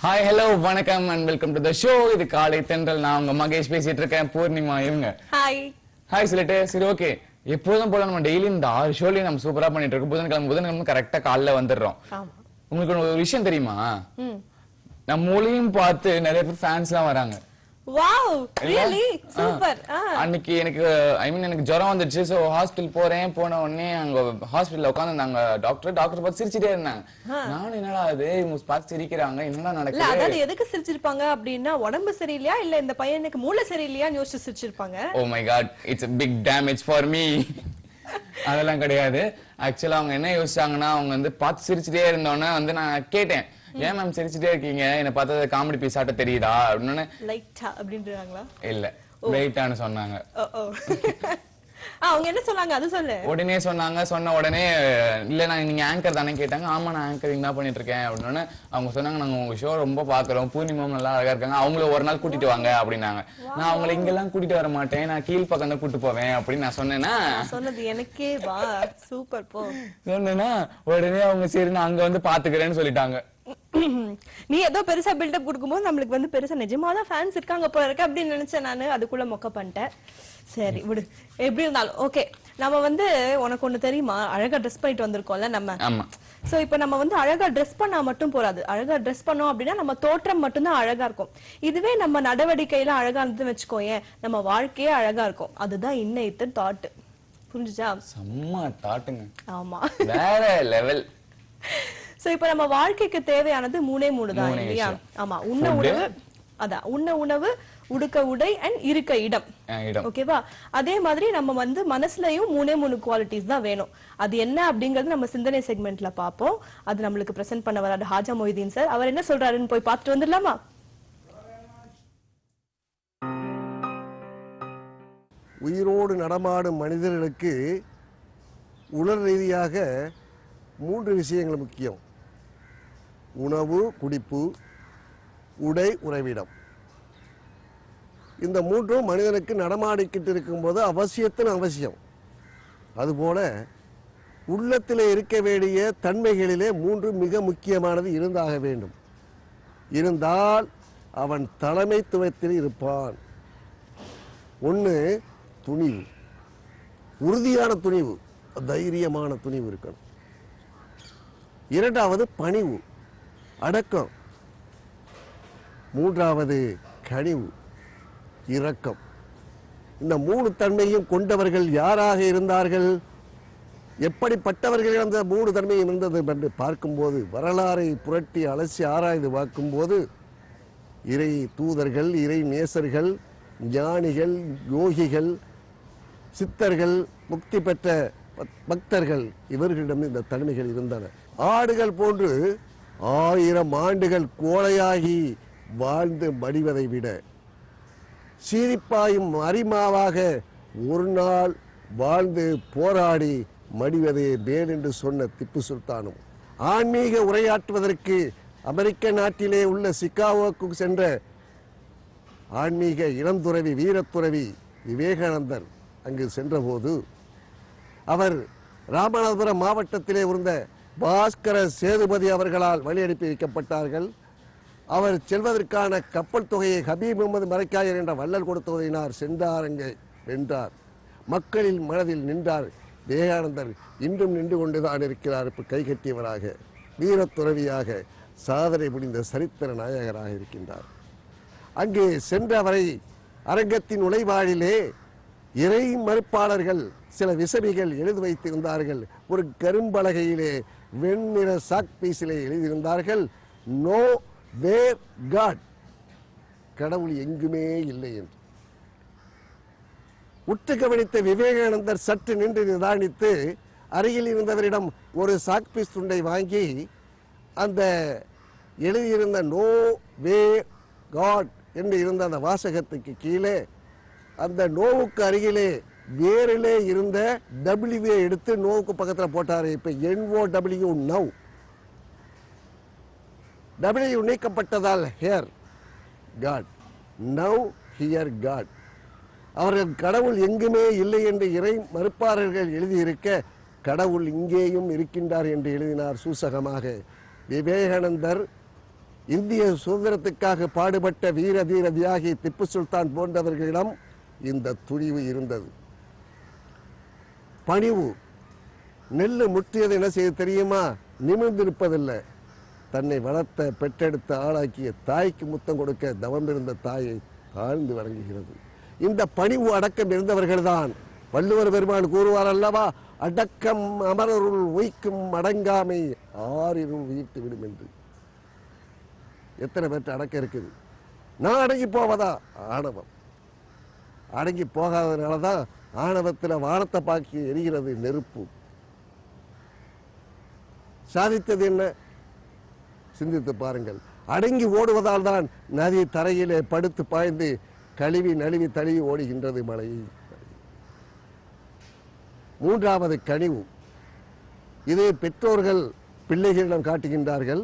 Hi, hello, வணக்கம் and welcome to the show. இது காலை தென்றல். நான் உங்க மகேஷ் பேசிட்டு இருக்கேன். பூர்ணிமா இவங்க. ஹாய் சொல்லிட்டு சரி ஓகே. எப்போதும் போல நம்ம டெய்லி இந்த 6 ஷோலயும் நம்ம சூப்பரா பண்ணிட்டு இருக்கோம். புதன்கிழமை கரெக்டா காலைல வந்துடுறோம். உங்களுக்கு ஒரு விஷயம் தெரியுமா? நம்ம மூலையும் பார்த்து நிறைய பேர் ஃபேன்ஸ்லாம் வராங்க. Wow, really? Super. அன்னைக்கு எனக்கு ஜுரம் வந்துச்சு. சோ ஹாஸ்பிடல் போன உடனே அங்க ஹாஸ்பிடல்ல உட்கார்ந்தாங்க டாக்டர் பார்த்து சிரிச்சிட்டே இருந்தாங்க. நான் என்னடா அது இவங்க பார்த்து சிரிக்கறாங்க என்னடா நடக்குது? இல்ல அதாவது எதுக்கு சிரிச்சிருப்பாங்க அப்படினா உடம்பு சரியில்லையா இல்ல இந்த பையனுக்கு மூளை சரியில்லையான்னு யோசிச்சு சிரிச்சிருப்பாங்க. Oh my god, it's a big damage for me. அதெல்லாம் கிடையாது. ஆக்சுவலா அவங்க என்ன யோசிச்சாங்கன்னா அவங்க வந்து பார்த்து சிரிச்சிட்டே இருந்தோனே வந்து நான் கேட்டேன் ஏன் மேம் சிரிச்சிட்டே இருக்கீங்க என்ன பார்த்தா காமெடி பீஸ் ஆட்ட தெரியுதா அப்படினே லைட்டா அப்படின்றாங்களா இல்ல லைட்டான்னு சொன்னாங்க அவங்க என்ன சொன்னாங்க அது சொல்லு உடனே சொன்ன உடனே இல்ல நீங்க ஆங்கர் தானே கேட்டாங்க ஆமா நான் ஆங்கரிங் தான் பண்ணிட்டு இருக்கேன் அப்படினே அவங்க சொன்னாங்க நாங்க உங்க ஷோ ரொம்ப பாக்குறோம் பூர்ணிமா நல்லா அழகா இருக்காங்க அவங்கள ஒரு நாள் கூட்டிட்டு வாங்க அப்படினாங்க நான் அவங்கள இங்க எல்லாம் கூட்டிட்டு வர மாட்டேன் நான் கீழ் பக்கம் தான் கூட்டி போவேன் அப்படி நான் சொன்னேனா சொன்னது எனக்கே வா சூப்பர் போ சொன்னேனா உடனே அவங்க சரி நான் அங்க வந்து பாத்துக்கறேன்னு சொல்லிட்டாங்க நீ ஏதோ பெருசா பில்டப் கொடுக்கும்போது நம்மளுக்கு வந்து பெருசா நிஜமாதான் ஃபேன்ஸ் இருக்காங்க போல இருக்கு அப்படின்னு நினைச்சேன் நானு அதுக்குள்ள மொக்க பண்ணிட்டேன் சரி விடு எப்படி இருந்தாலும் ஓகே நம்ம வந்து உனக்கு ஒண்ணு தெரியுமா அழகா ட்ரெஸ் பண்ணிட்டு வந்திருக்கோம்ல நம்ம சோ இப்ப நம்ம வந்து அழகா ட்ரெஸ் பண்ணா மட்டும் போறாது அழகா ட்ரெஸ் பண்ணோம் அப்படின்னா நம்ம தோற்றம் மட்டும்தான் அழகா இருக்கும் இதுவே நம்ம நடவடிக்கையில அழகா இருந்துன்னு வச்சுக்கோயேன் நம்ம வாழ்க்கையே அழகா இருக்கும் அதுதான் இன்னைத்து தாட் புரிஞ்சுச்சா செம்ம தாட்டுங்க ஆமா வேற லெவல் சோ இப்ப நம்ம வாழ்க்கைக்கு தேவையானது மூணே தான் இல்லையா ஆமா உண்ண உணவு உடுக்க உடை அண்ட் இருக்க இடம் ஓகேவா அதே மாதிரி நம்ம வந்து மனசுலயும் மூணு குவாலிட்டிஸ் தான் வேணும் அது என்ன அப்படிங்கறது நம்ம சிந்தனை செக்மெண்ட்ல பாப்போம் அது நம்மளுக்கு பிரசன்ட் பண்ண வராது ஹாஜா மொய்தீன் சார் அவர் என்ன சொல்றாருன்னு போய் பார்த்துட்டு வந்துடலாமா உயிரோடு நடமாடும் மனிதர்களுக்கு உடல் ரீதியாக 3 விஷயங்கள் முக்கியம் உணவு குடிப்பு உடை உறைவிடம் இந்த 3ம் மனிதனுக்கு நடமாடிக்கிட்டு இருக்கும்போது அவசியம் அதுபோல உள்ளத்தில் இருக்க வேண்டிய தன்மைகளிலே 3 மிக முக்கியமானது இருந்தாக வேண்டும் இருந்தால் அவன் தலைமைத்துவத்தில் இருப்பான் ஒன்று துணிவு உறுதியான துணிவு தைரியமான துணிவு இருக்கணும் இரண்டாவது பணிவு அடக்கம் மூன்றாவது கனிவு இரக்கம் இந்த 3 தன்மையும் கொண்டவர்கள் யாராக இருந்தார்கள் எப்படிப்பட்டவர்கள் அந்த 3 தன்மையும் இருந்தது என்று பார்க்கும்போது வரலாறை புரட்டி அலசி ஆராய்ந்து பார்க்கும்போது இறை தூதர்கள் இறை நேசர்கள் ஞானிகள் யோகிகள் சித்தர்கள் முக்தி பெற்ற பக்தர்கள் இவர்களிடம் இந்த தன்மைகள் இருந்தன ஆடுகள் போன்று 1000 ஆண்டுகள் கோழையாகி வாழ்ந்து மடிவதை விட சீரிப்பாயும் அரிமாவாக ஒரு நாள் வாழ்ந்து போராடி மடிவதே மேல் என்று சொன்ன திப்பு சுல்தானும் ஆன்மீக உரையாற்றுவதற்கு அமெரிக்க நாட்டிலே உள்ள சிகாகோவுக்கு சென்ற ஆன்மீக இளந்துறவி வீரத்துறவி விவேகானந்தர் அங்கு சென்றபோது அவர் ராமநாதபுரம் மாவட்டத்திலே இருந்த பாஸ்கர சேதுபதி அவர்களால் வழி அனுப்பி வைக்கப்பட்டார்கள் அவர் செல்வதற்கான கப்பல் தொகையை ஹபீப் முகமது மரைக்காயர் என்ற வள்ளல் கொடுத்ததினார் சென்றார் அங்கே வென்றார் மக்களின் மனதில் நின்றார் விவேகானந்தர் இன்றும் நின்று கொண்டுதான் இருக்கிறார் இப்போ கைகட்டியவராக வீரத்துறவியாக சாதனை புரிந்த சரித்திர நாயகராக இருக்கின்றார் அங்கே சென்றவரை அரங்கத்தின் நுழைவாயிலே இறை மறுப்பாளர்கள் சில விசமிகள் எழுதி வைத்திருந்தார்கள் ஒரு கரும்பலகையிலே வெண்ணிற சாக் பீஸிலே எழுதியிருந்தார்கள் நோ வேர் காட் கடவுள் எங்குமே இல்லை என்று உற்று கவனித்த விவேகானந்தர் சற்று நின்று நிதானித்து அருகில் இருந்தவரிடம் ஒரு சாக் பீஸ் துண்டை வாங்கி அந்த எழுதியிருந்த நோ வே காட் என்று இருந்த அந்த வாசகத்துக்கு கீழே அந்த நோவுக்கு அருகிலே வேரிலே இருந்த டபிள்யூ எடுத்து நோவுக்கு பக்கத்தில் போட்டாரு இப்ப NOW நவ் டபிள்யூ நீக்கப்பட்டதால் here God now here God அவர்கள் கடவுள் எங்குமே இல்லை என்று இறை மறுப்பாளர்கள் எழுதியிருக்க கடவுள் இங்கேயும் இருக்கின்றார் என்று எழுதினார் சூசகமாக விவேகானந்தர் இந்திய சுதந்திரத்துக்காக பாடுபட்ட வீர தீர தியாகி திப்பு சுல்தான் போன்றவர்களிடம் இந்த துணிவு இருந்தது. பணிவு. நெல்லு முற்றியது என்ன செய்ய தெரியுமா? நிமிர்ந்திருப்பதில்லை. தன்னை வளர்த்த பெற்றெடுத்த ஆளாக்கிய தாய்க்கு முத்தம் கொடுக்க தவம் இருந்த தாயை தாழ்ந்து வணங்குகிறது. இந்த பணிவு அடக்கம் இருந்தவர்கள்தான் வள்ளுவர் பெருமான் கூறுவார் அல்லவா, அடக்கம் அமரருள் உய்க்கும் அடங்காமை ஆறிருள் உயிர்த்து விடும் என்று. எத்தனை பேர்ட்ட அடக்கம் இருக்குது? நான் அடங்கி போவதா? ஆணவம். அடங்கி போகாததுனாலதான் ஆணவத்தில் வானத்தை பாக்கி எரிகிறது நெருப்பு. சாதித்தது என்ன? சிந்தித்து பாருங்கள். அடங்கி ஓடுவதால் தான் நதி தரையிலே படுத்து பாய்ந்து கழுவி நழுவி தழுவி ஓடுகின்றது மழை. மூன்றாவது கனிவு. இதை பெற்றோர்கள் பிள்ளைகளிடம் காட்டுகின்றார்கள்,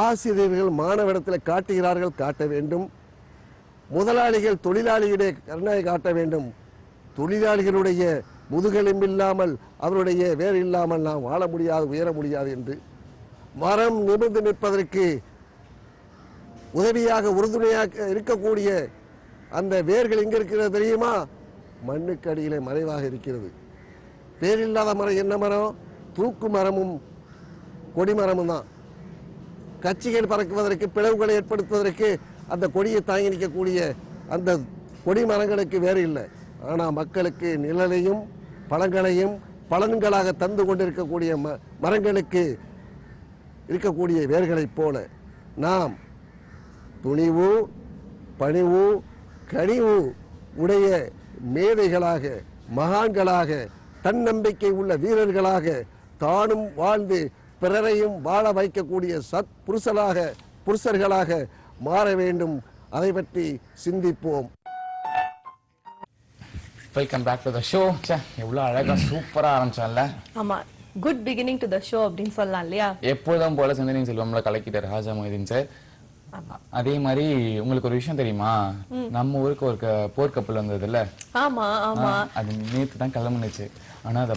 ஆசிரியர்கள் மாணவரிடத்தில் காட்டுகிறார்கள், காட்ட வேண்டும். முதலாளிகள் தொழிலாளியுடைய கருணை காட்ட வேண்டும். தொழிலாளிகளுடைய முதுகெலும்பில்லாமல் அவருடைய வேர் இல்லாமல் நாம் வாழ முடியாது, உயர முடியாது என்று மரம் நிமிர்ந்து நிற்பதற்கு உதவியாக உறுதுணையாக இருக்கக்கூடிய அந்த வேர்கள் எங்க இருக்கிறது தெரியுமா? மண்ணுக்கு அடியிலே மறைவாக இருக்கிறது. வேர் இல்லாத மரம் என்ன மரம்? தூக்கு மரமும் கொடிமரமும் தான். கட்சிகள் பறக்குவதற்கு, பிளவுகளை ஏற்படுத்துவதற்கு அந்த கொடியை தாங்கி நிற்கக்கூடிய அந்த கொடி மரங்களுக்கு வேறு இல்லை. ஆனால் மக்களுக்கு நிழலையும் பழங்களையும் பலன்களாக தந்து கொண்டிருக்கக்கூடிய மரங்களுக்கு இருக்கக்கூடிய வேர்களைப் போல நாம் துணிவு, பணிவு, கனிவு உடைய மேதைகளாக, மகான்களாக, தன்னம்பிக்கை உள்ள வீரர்களாக, தானும் வாழ்ந்து பிறரையும் வாழ வைக்கக்கூடிய சத் புருஷர்களாக மாற வேண்டும். அதை பற்றி சிந்திப்போம். Welcome back to the show. எவ்வளவு அழகா சூப்பரா ஆரம்பிச்சான்ல. ஆமா, good beginning to the show அப்படின்னு சொல்லலாம் இல்லையா? எப்போதும் போல சிந்தனை செல்வம்ல கலக்கிட்டார் ராஜா மொய்தீன் சார். அதே மாதிரி உங்களுக்கு ஒரு விஷயம் தெரியுமா? நம்ம ஊருக்கு ஒரு போர்க்கப்பல் வந்தது இல்ல? ஆமா ஆமா. அது நேத்து தான் கிளம்புனுச்சு. ஆனா அதை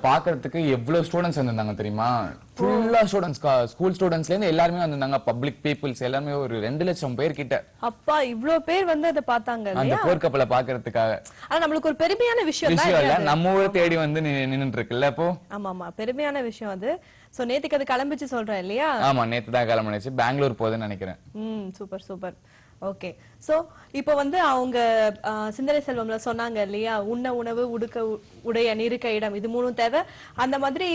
பாக்குறதுக்கு எவ்வளவு ஸ்டூடெண்ட்ஸ் வந்திருந்தாங்க தெரியுமா? ஃபுல்லா ஸ்டூடெண்ட்ஸ், ஸ்கூல் ஸ்டூடெண்ட்ஸ்ல இருந்து எல்லாருமே வந்திருந்தாங்க. பப்ளிக் பீப்புள்ஸ் எல்லாமே ஒரு 2 லட்சம் பேர் கிட்ட. அப்பா, இவ்ளோ பேர் வந்து அதை பார்த்தாங்க அந்த போர்க்கப்பலை பாக்குறதுக்காக. ஆனா நம்மளுக்கு ஒரு பெருமையான விஷயம் இல்ல, நம்ம ஊரை தேடி வந்து நின்னுட்டு இருக்குல்ல இப்போ. ஆமா ஆமா, பெருமையான விஷயம் அது. சோ நேத்துக்கு அது கிளம்பிச்சு சொல்றேன் இல்லையா? ஆமா, நேத்து தான் கிளம்பிச்சு. பெங்களூர் போகுதுன்னு நினைக்கிறேன். Super super. ஓகே, சோ இப்போ வந்து அவங்க சிந்தனை செல்வம்ல சொன்னாங்க இல்லையா, உண்ண உணவு, உடுக்க உடைய, நிருக்க இடம், இது 3 தேவை. அந்த மாதிரி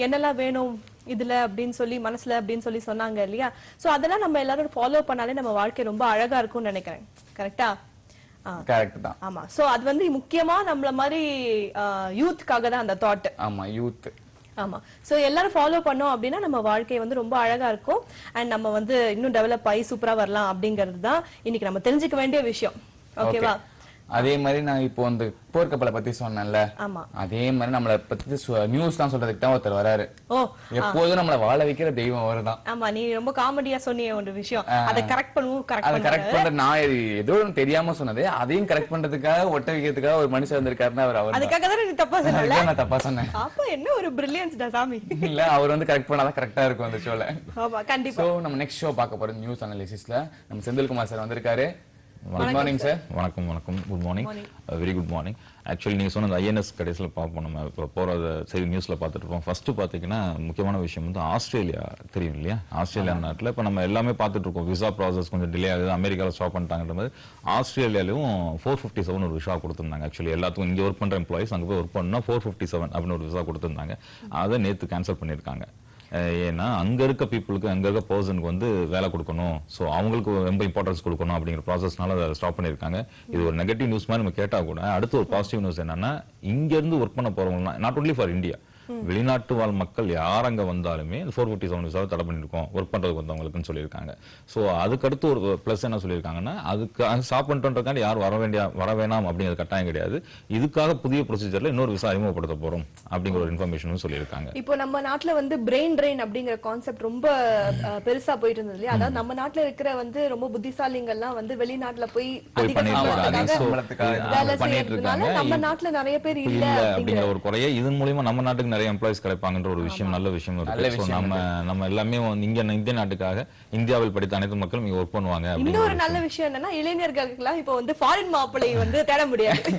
என்னெல்லாம் வேணும் இதுல அப்படின்னு சொல்லி மனசுல அப்படின்னு சொல்லி சொன்னாங்க இல்லையா? சோ அதெல்லாம் நம்ம எல்லாரும் ஃபாலோ பண்ணாலே நம்ம வாழ்க்கை ரொம்ப அழகா இருக்கும்னு நினைக்கிறேன். கரெக்டா? கரெக்ட் தான். ஆமா. சோ அது வந்து முக்கியமா நம்மள மாதிரி யூத்காக தான் அந்த தாட். ஆமா, யூத். ஆமா. சோ எல்லாரும் ஃபாலோ பண்ணோம் அப்படின்னா நம்ம வாழ்க்கை வந்து ரொம்ப அழகா இருக்கும். அண்ட் நம்ம வந்து இன்னும் டெவலப் ஆகி சூப்பரா வரலாம் அப்படிங்கிறது தான் இன்னைக்கு நம்ம தெரிஞ்சுக்க வேண்டிய விஷயம். ஓகேவா? அதே மாதிரி நான் இப்போ அந்த போர்க்கப்பலை பத்தி சொன்னேன்ல, அதே மாதிரி நம்மள பத்தி நியூஸ் தான் சொல்றதுக்கு தான் ஒருத்தர் வராரு. எப்போதும் நம்மள வாழ வைக்கிற தெய்வம் அவர்தான். ஆமா, நீ ரொம்ப காமெடியா சொன்னிய ஒரு விஷயம். அதை கரெக்ட் பண்ணுவோம். கரெக்ட் பண்ற நான் ஏதோ தெரியாம சொன்னது, அதையும் கரெக்ட் பண்றதுக்காக, ஒட்ட வைக்கிறதுக்காக ஒரு மனுஷன் வந்திருக்காருன்னா அவர். அதுக்காக தான் நீ தப்பா சொன்னல? நான் தப்பா சொன்னேன். அப்ப என்ன ஒரு பிரில்லியன்ஸ் டா சாமி. இல்ல, அவர் வந்து கரெக்ட் பண்ணாதான் கரெக்டா இருக்கும் அந்த ஷோல. ஆமா, கண்டிப்பா. சோ நம்ம நெக்ஸ்ட் ஷோ பார்க்க போறோம் நியூஸ் அனாலிசிஸ்ல. நம்ம செந்தில்குமார் சார் வந்திருக்காரு. Good morning sir. வணக்கம். Good morning. Very good morning. Actually நீங்க சொன்ன ஐஎன்எஸ் கடைசியில் பார்ப்போம். நம்ம இப்போ போகிற செய்தி நியூஸ்ல பார்த்துட்டு இருப்போம். ஃபர்ஸ்ட் பார்த்தீங்கன்னா முக்கியமான விஷயம் வந்து ஆஸ்திரேலியா தெரியும் இல்லையா? ஆஸ்திரேலியா நாட்டில் இப்போ நம்ம எல்லாமே பார்த்துட்டு இருக்கோம். விசா ப்ராசஸ் கொஞ்சம் டிலே ஆகுது, அமெரிக்காவில் ஸ்டாப் பண்ணிட்டாங்கன்ற மாதிரி ஆஸ்திரேலியாலையும் 457 ஒரு விசா கொடுத்துருந்தாங்க. ஆக்சுவலி எல்லாத்துக்கும் இங்கே ஒர்க் பண்ணுற எம்ப்ளாயிஸ் அங்கே போய் ஒர்க் பண்ணா 457 அப்படின்னு ஒரு விசா கொடுத்துருந்தாங்க. அதை நேற்று கேன்சல் பண்ணியிருக்காங்க. ஏன்னா அங்க இருக்க பீப்புளுக்கு, அங்க இருக்க பர்சனுக்கு வந்து வேலை கொடுக்கணும், ஸோ அவங்களுக்கு ரொம்ப இம்பார்ட்டன்ஸ் கொடுக்கணும் அப்படிங்கிற ப்ராசஸ்னால அதை ஸ்டாப் பண்ணியிருக்காங்க. இது ஒரு நெகட்டிவ் நியூஸ் மாதிரி நம்ம கேட்டா கூட, அடுத்து ஒரு பாசிட்டிவ் நியூஸ் என்னன்னா, இங்க இருந்து ஒர்க் பண்ண போறவங்க நாட் ஒன்லி ஃபார் இந்தியா, வெளிநாட்டு வாழ் மக்கள் யார் அங்க வந்தாலுமே 457 விசாவை தடை பண்ணிருக்கோம் ஒர்க் பண்றதுக்கு வந்தவங்களுக்குன்னு சொல்லியிருக்காங்க. ஸோ அதுக்கடுத்து ஒரு பிளஸ் என்ன சொல்லியிருக்காங்கன்னா, அதுக்கு ஸ்டாப் பண்ணிட்டோன்றதுக்காண்டி யாரும் வர வேணாம் அப்படிங்கிறது கட்டாயம் கிடையாது. இதுக்காக புதிய ப்ரொசீஜர்ல இன்னொரு விசா அறிமுகப்படுத்த போறோம் அப்படிங்கிற ஒரு இன்ஃபர்மேஷனும் சொல்லியிருக்காங்க. இப்போ நம்ம நாட்டுல வந்து பிரெயின் ட்ரெயின் அப்படிங்கிற கான்செப்ட் ரொம்ப பெருசா போயிட்டு இருந்தது இல்லையா? அதாவது நம்ம நாட்டுல இருக்கிற வந்து ரொம்ப புத்திசாலிங்கள்லாம் வந்து வெளிநாட்டுல போய் வேலை செய்யறதுனால நம்ம நாட்டுல நிறைய பேர் இல்ல அப்படிங்கிற ஒரு குறைய இதன் மூலமா நம்ம நாட்டுக்கு நிறைய எம்ப்ளாயிஸ் கிடைப்பாங்கன்ற ஒரு விஷயம் நல்ல விஷயம் இருக்கு. சோ நம்ம எல்லாமே இங்க இந்திய நாட்டுக்காக இந்தியாவில் படித்த அனைத்து மக்களும் இங்க ஒர்க் பண்ணுவாங்க. இன்னொரு நல்ல விஷயம் என்னன்னா இளைஞர்களுக்கு இப்போ வந்து ஃபாரின் மாப்பிள்ளை வந்து தேட முடியாது.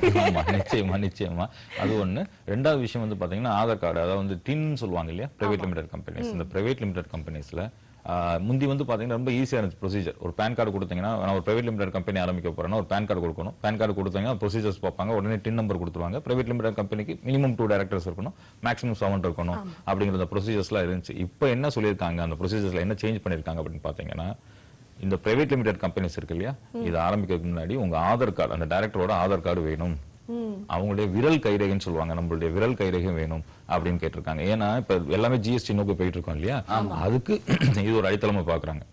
நிச்சயமா அது ஒண்ணு. ரெண்டாவது விஷயம் வந்து பாத்தீங்கன்னா ஆதார் கார்டு, அதாவது டின் சொல்லுவாங்க இல்லையா, பிரைவேட் லிமிடெட் கம்பெனிஸ். இந்த பிரைவேட் லிமிடெட் கம்பெனிஸ்ல முந்தி வந்து பாத்தீங்கன்னா ரொம்ப ஈஸியா இருந்துச்சு ப்ரொசீஜர். ஒரு பேன் கார்டு கொடுத்தீங்கன்னா, நான் ஒரு பிரைவேட் லிமிடெட் கம்பெனி ஆரம்பிக்க போறேன்னா ஒரு பேன் கார்டு கொடுக்கணும். பேன் கார்டு கொடுத்தீங்கன்னா ப்ரொசீஜர்ஸ் பார்ப்பாங்க, உடனே டின் நம்பர் கொடுத்துருவாங்க. பிரைவேட் லிமிடெட் கம்பெனிக்கு மினிமம் 2 டைரக்டர்ஸ் இருக்கணும், மேக்ஸிமம் 7 இருக்கணும் அப்படிங்கிற ப்ரொசீஜர்ஸ்லாம் இருந்துச்சு. இப்போ என்ன சொல்லியிருக்காங்க, அந்த ப்ரொசீஜர்ஸ்ல என்ன சேஞ்ச் பண்ணிருக்காங்க அப்படின்னு பாத்தீங்கன்னா, இந்த பிரைவேட் லிமிடெட் கம்பெனிஸ் இருக்கு இல்லையா, இது ஆரம்பிக்கிறதுக்கு முன்னாடி உங்க ஆதார் கார்டு, அந்த டைரக்டரோட ஆதார் கார்டு வேணும், அவங்களுடைய விரல் கைரேகைன்னு சொல்லுவாங்க, நம்மளுடைய விரல் கைரேகை வேணும் அப்படின்னு கேட்டிருக்காங்க. ஏன்னா இப்ப எல்லாமே ஜிஎஸ்டி நோக்கி போயிட்டு இருக்கோம் இல்லையா, அதுக்கு இது ஒரு அடித்தளமா பாக்குறாங்க.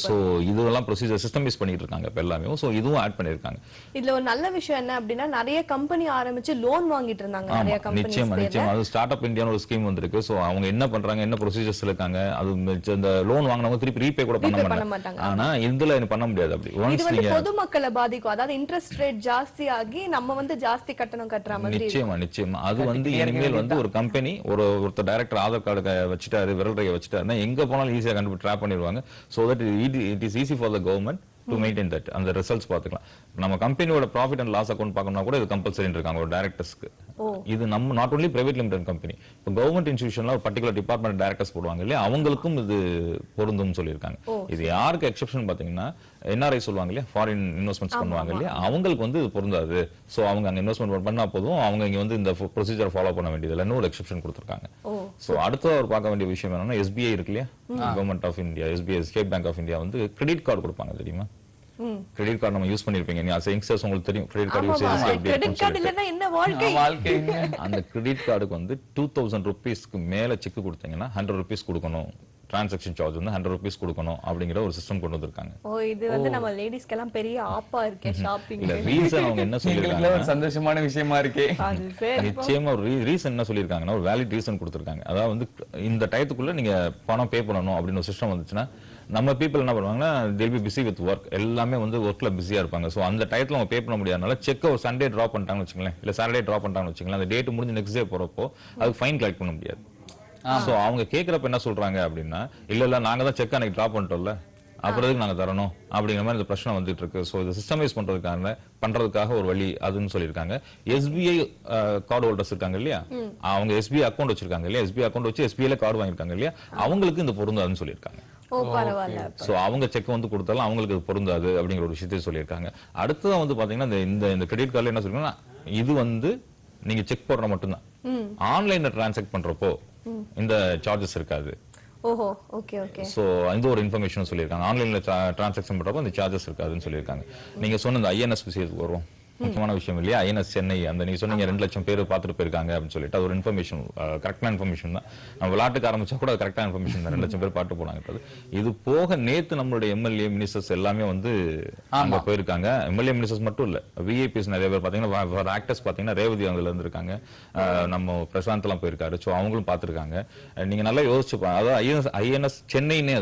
சோ இதெல்லாம் ப்ரொசீஜர் சிஸ்டமைஸ் பண்ணிட்டு இருக்காங்க இப்ப எல்லாமே. சோ இதுவும் ஆட் பண்ணிருக்காங்க. இதுல ஒரு நல்ல விஷயம் என்ன அப்படின்னா, நிறைய கம்பெனி ஆரம்பிச்சு லோன் வாங்கிட்டு இருந்தாங்க நிறைய கம்பெனிஸ். நிச்சயமா அது ஸ்டார்ட் அப் இந்தியான்னு ஒரு ஸ்கீம் வந்திருக்கு. சோ அவங்க என்ன பண்றாங்க, என்ன ப்ரொசீஜர்ஸ் இருக்காங்க, அது இந்த லோன் வாங்குனவங்க திருப்பி ரீபே கூட பண்ண மாட்டாங்க. ஆனா இதுல பண்ண முடியாது. அப்படி இது வந்து பொதுமக்களை பாதிக்கும். அதாவது இன்ட்ரெஸ்ட் ரேட் ஜாஸ்தி ஆகி நம்ம வந்து ஜாஸ்தி கட்டணம் கட்டுற மாதிரி. நிச்சயமா அது வந்து இனிமேல் வந்து ஒரு கம்பெனி ஒருத்தர் டைரக்டர் ஆதார் கார்டு வச்சுட்டாரு, விரல் ரேகை வச்சுட்டாருன்னா எங்க போனாலும் ஈஸியா கண்டுபிடிச்சு ட்ராப் பண்ணிடுவாங்க. So that it is easy for the government to maintain that. அந்த ரிசல்ட்ஸ் பாத்துக்கலாம். நம்ம கம்பெனியோட ப்ராஃபிட் அண்ட் லாஸ் அக்கவுண்ட் பார்க்கணும்னா கூட இது கம்பல்சரி இருக்காங்க ஒரு டைரக்டர்ஸ்க்கு. இது நம்ம not only private limited company, இப்போ கவர்மெண்ட் இன்ஸ்டிடியூஷன்ல ஒரு பர்டிகுலர் டிபார்ட்மெண்ட் டைரக்டர்ஸ் போடுவாங்க இல்லையா, அவங்களுக்கும் இது பொருந்தும் சொல்லியிருக்காங்க. இது யாருக்கு எக்ஸெப்ஷன் பாத்தீங்கன்னா, என்ஆர்ஐ சொல்லுவாங்க இல்லையா, ஃபாரின் இன்வெஸ்ட்மெண்ட்ஸ் பண்ணுவாங்க இல்லையா, அவங்களுக்கு வந்து இது பொருந்தாது. சோ அவங்க அங்க இன்வெஸ்ட்மெண்ட் பண்ணா போதும், அவங்க இங்க வந்து இந்த ப்ரொசீஜர் ஃபாலோ பண்ண வேண்டியது இல்லைன்னு ஒரு எக்ஸெப்ஷன் கொடுத்திருக்காங்க. சோ அடுத்து அவர் பார்க்க வேண்டிய விஷயம் என்னன்னா, எஸ்பிஐ இருக்கு இல்லையா, government of India, SBI state bank of India வந்து கிரெடிட் கார்டு கொடுப்பாங்க தெரியுமா. கிரெடிட் கார்டு நம்ம யூஸ் பண்ணிருப்பீங்க, நீங்க யங்ஸ்டர்ஸ் உங்களுக்கு தெரியும் கிரெடிட் கார்டு யூஸ் செய்யறது எப்படி. கிரெடிட் கார்டு இல்லனா என்ன வாழ்க்கை. அந்த கிரெடிட் கார்டுக்கு வந்து 2000 ரூபீஸ்க்கு மேல செக் கொடுத்தீங்கன்னா 100 ரூபீஸ் கொடுக்கணும், டிரான்சாக்ஷன் சார்ஜ் வந்து 100 ரூபீஸ் கொடுக்கணும் அப்படிங்கிற ஒரு சிஸ்டம் கொண்டு வந்திருக்காங்க. இது வந்து நம்ம லேடிஸ்க்கு எல்லாம் பெரிய ஆப்பா இருக்கே ஷாப்பிங். இல்ல ரீசன் அவங்க என்ன சொல்லிருக்காங்க, ஒரு சந்தோஷமான விஷயமா இருக்கே. நிச்சயமா ஒரு ரீசன் என்ன சொல்லிருக்காங்கன்னா, ஒரு வேலிட் ரீசன் கொடுத்திருக்காங்க. அதாவது வந்து இந்த டயத்துக்குள்ள நீங்க பணம் பே பண்ணணும் அப்படின்னு ஒரு சிஸ்டம் வந்துச்சுன்னா, நம்ம பீப்புள் என்ன பண்ணுவாங்கன்னா, they'll be busy with work, எல்லாமே வந்து ஒர்க்ல பிஸியா இருப்பாங்க. சோ அந்த டயத்துல அவங்க பே பண்ண முடியாதனால செக் ஒரு சண்டே டிராப் பண்ணிட்டாங்கன்னு வச்சுங்களேன், இல்ல சாட்டர்டே டிராப் பண்ணிட்டாங்கன்னு வச்சுங்களேன், அந்த டேட் முடிஞ்சு நெக்ஸ்ட் டே போறப்போ அதுக்கு ஃபைன் கலெக்ட் பண்ண முடியாது. சோ அவங்க கேக்குறப்ப என்ன சொல்றாங்க அப்படின்னா, இல்ல நாங்க தான் செக் அன்னைக்கு டிராப் பண்ணிட்டோம்ல, அப்புறம் நாங்க தரணும் அப்படிங்கிற மாதிரி இந்த பிரச்சனை வந்துட்டு இருக்கு. சோ இதை சிஸ்டமைஸ் பண்றதுக்காக ஒரு வழி அதுன்னு சொல்லியிருக்காங்க. எஸ்பிஐ கார்டு ஹோல்டர்ஸ் இருக்காங்க இல்லையா, அவங்க எஸ்பிஐ அக்கௌண்ட் வச்சிருக்காங்க இல்லையா, எஸ்பிஐ அக்கௌண்ட் வச்சு எஸ்பிஐல கார்டு வாங்கிருக்காங்க இல்லையா, அவங்களுக்கு இந்த பொருந்தாதுன்னு சொல்லியிருக்காங்க. சோ அவங்க செக் வந்து கொடுத்தாலும் அவங்களுக்கு இது பொருந்தாது அப்படிங்கிற ஒரு விஷயத்தை சொல்லியிருக்காங்க. அடுத்ததான் வந்து பாத்தீங்கன்னா, இந்த கிரெடிட் கார்டுல என்ன சொல்றீங்கன்னா, இது வந்து நீங்க செக் போடுற மட்டும்தான், ஆன்லைன்ல டிரான்சாக்ட் பண்றப்போ இந்த சார்ஜஸ் இருக்காது. ஓஹோ, ஓகே ஓகே. சோ இந்த ஒரு இன்ஃபர்மேஷன் சொல்லிருக்காங்க. ஆன்லைன்ல டிரான்சாக்ஷன் பண்றப்போ அந்த சார்ஜஸ் இருக்காதுன்னு சொல்லிருக்காங்க. நீங்க சொன்ன இந்த ஐஎன்எஸ் விஷயத்துக்கு வருவோம், முக்கியமான விஷயம் இல்லையா, ஐஎன்எஸ் சென்னை. அந்த நீங்க சொன்னீங்க 2 லட்சம் பேர் பார்த்துட்டு போயிருக்காங்க அப்படின்னு சொல்லிட்டு, அது ஒரு இன்ஃபர்மேஷன், கரெக்டான இன்ஃபர்மேஷன் தான். நம்ம விளையாட்டுக்கு ஆரம்பிச்சா கூட அது கரெக்டான இன்ஃபர்மேஷன் தான், 2 லட்சம் பேர் பார்த்து போனாங்க. இது போக நேத்து நம்மளுடைய எம்எல்ஏ மினிஸ்டர்ஸ் எல்லாமே வந்து அங்க போயிருக்காங்க. எம்எல்ஏ மினிஸ்டர்ஸ் மட்டும் இல்ல, விஐபிஸ் நிறைய பேர் பாத்தீங்கன்னா, ஆக்டர்ஸ் பாத்தீங்கன்னா ரேவதி அவங்கல இருந்திருக்காங்க, நம்ம பிரசாந்த் எல்லாம் போயிருக்காரு. சோ அவங்களும் பாத்துருக்காங்க. நீங்க நல்லா யோசிச்சு, அதாவது ஐஎன்எஸ் சென்னைன்னு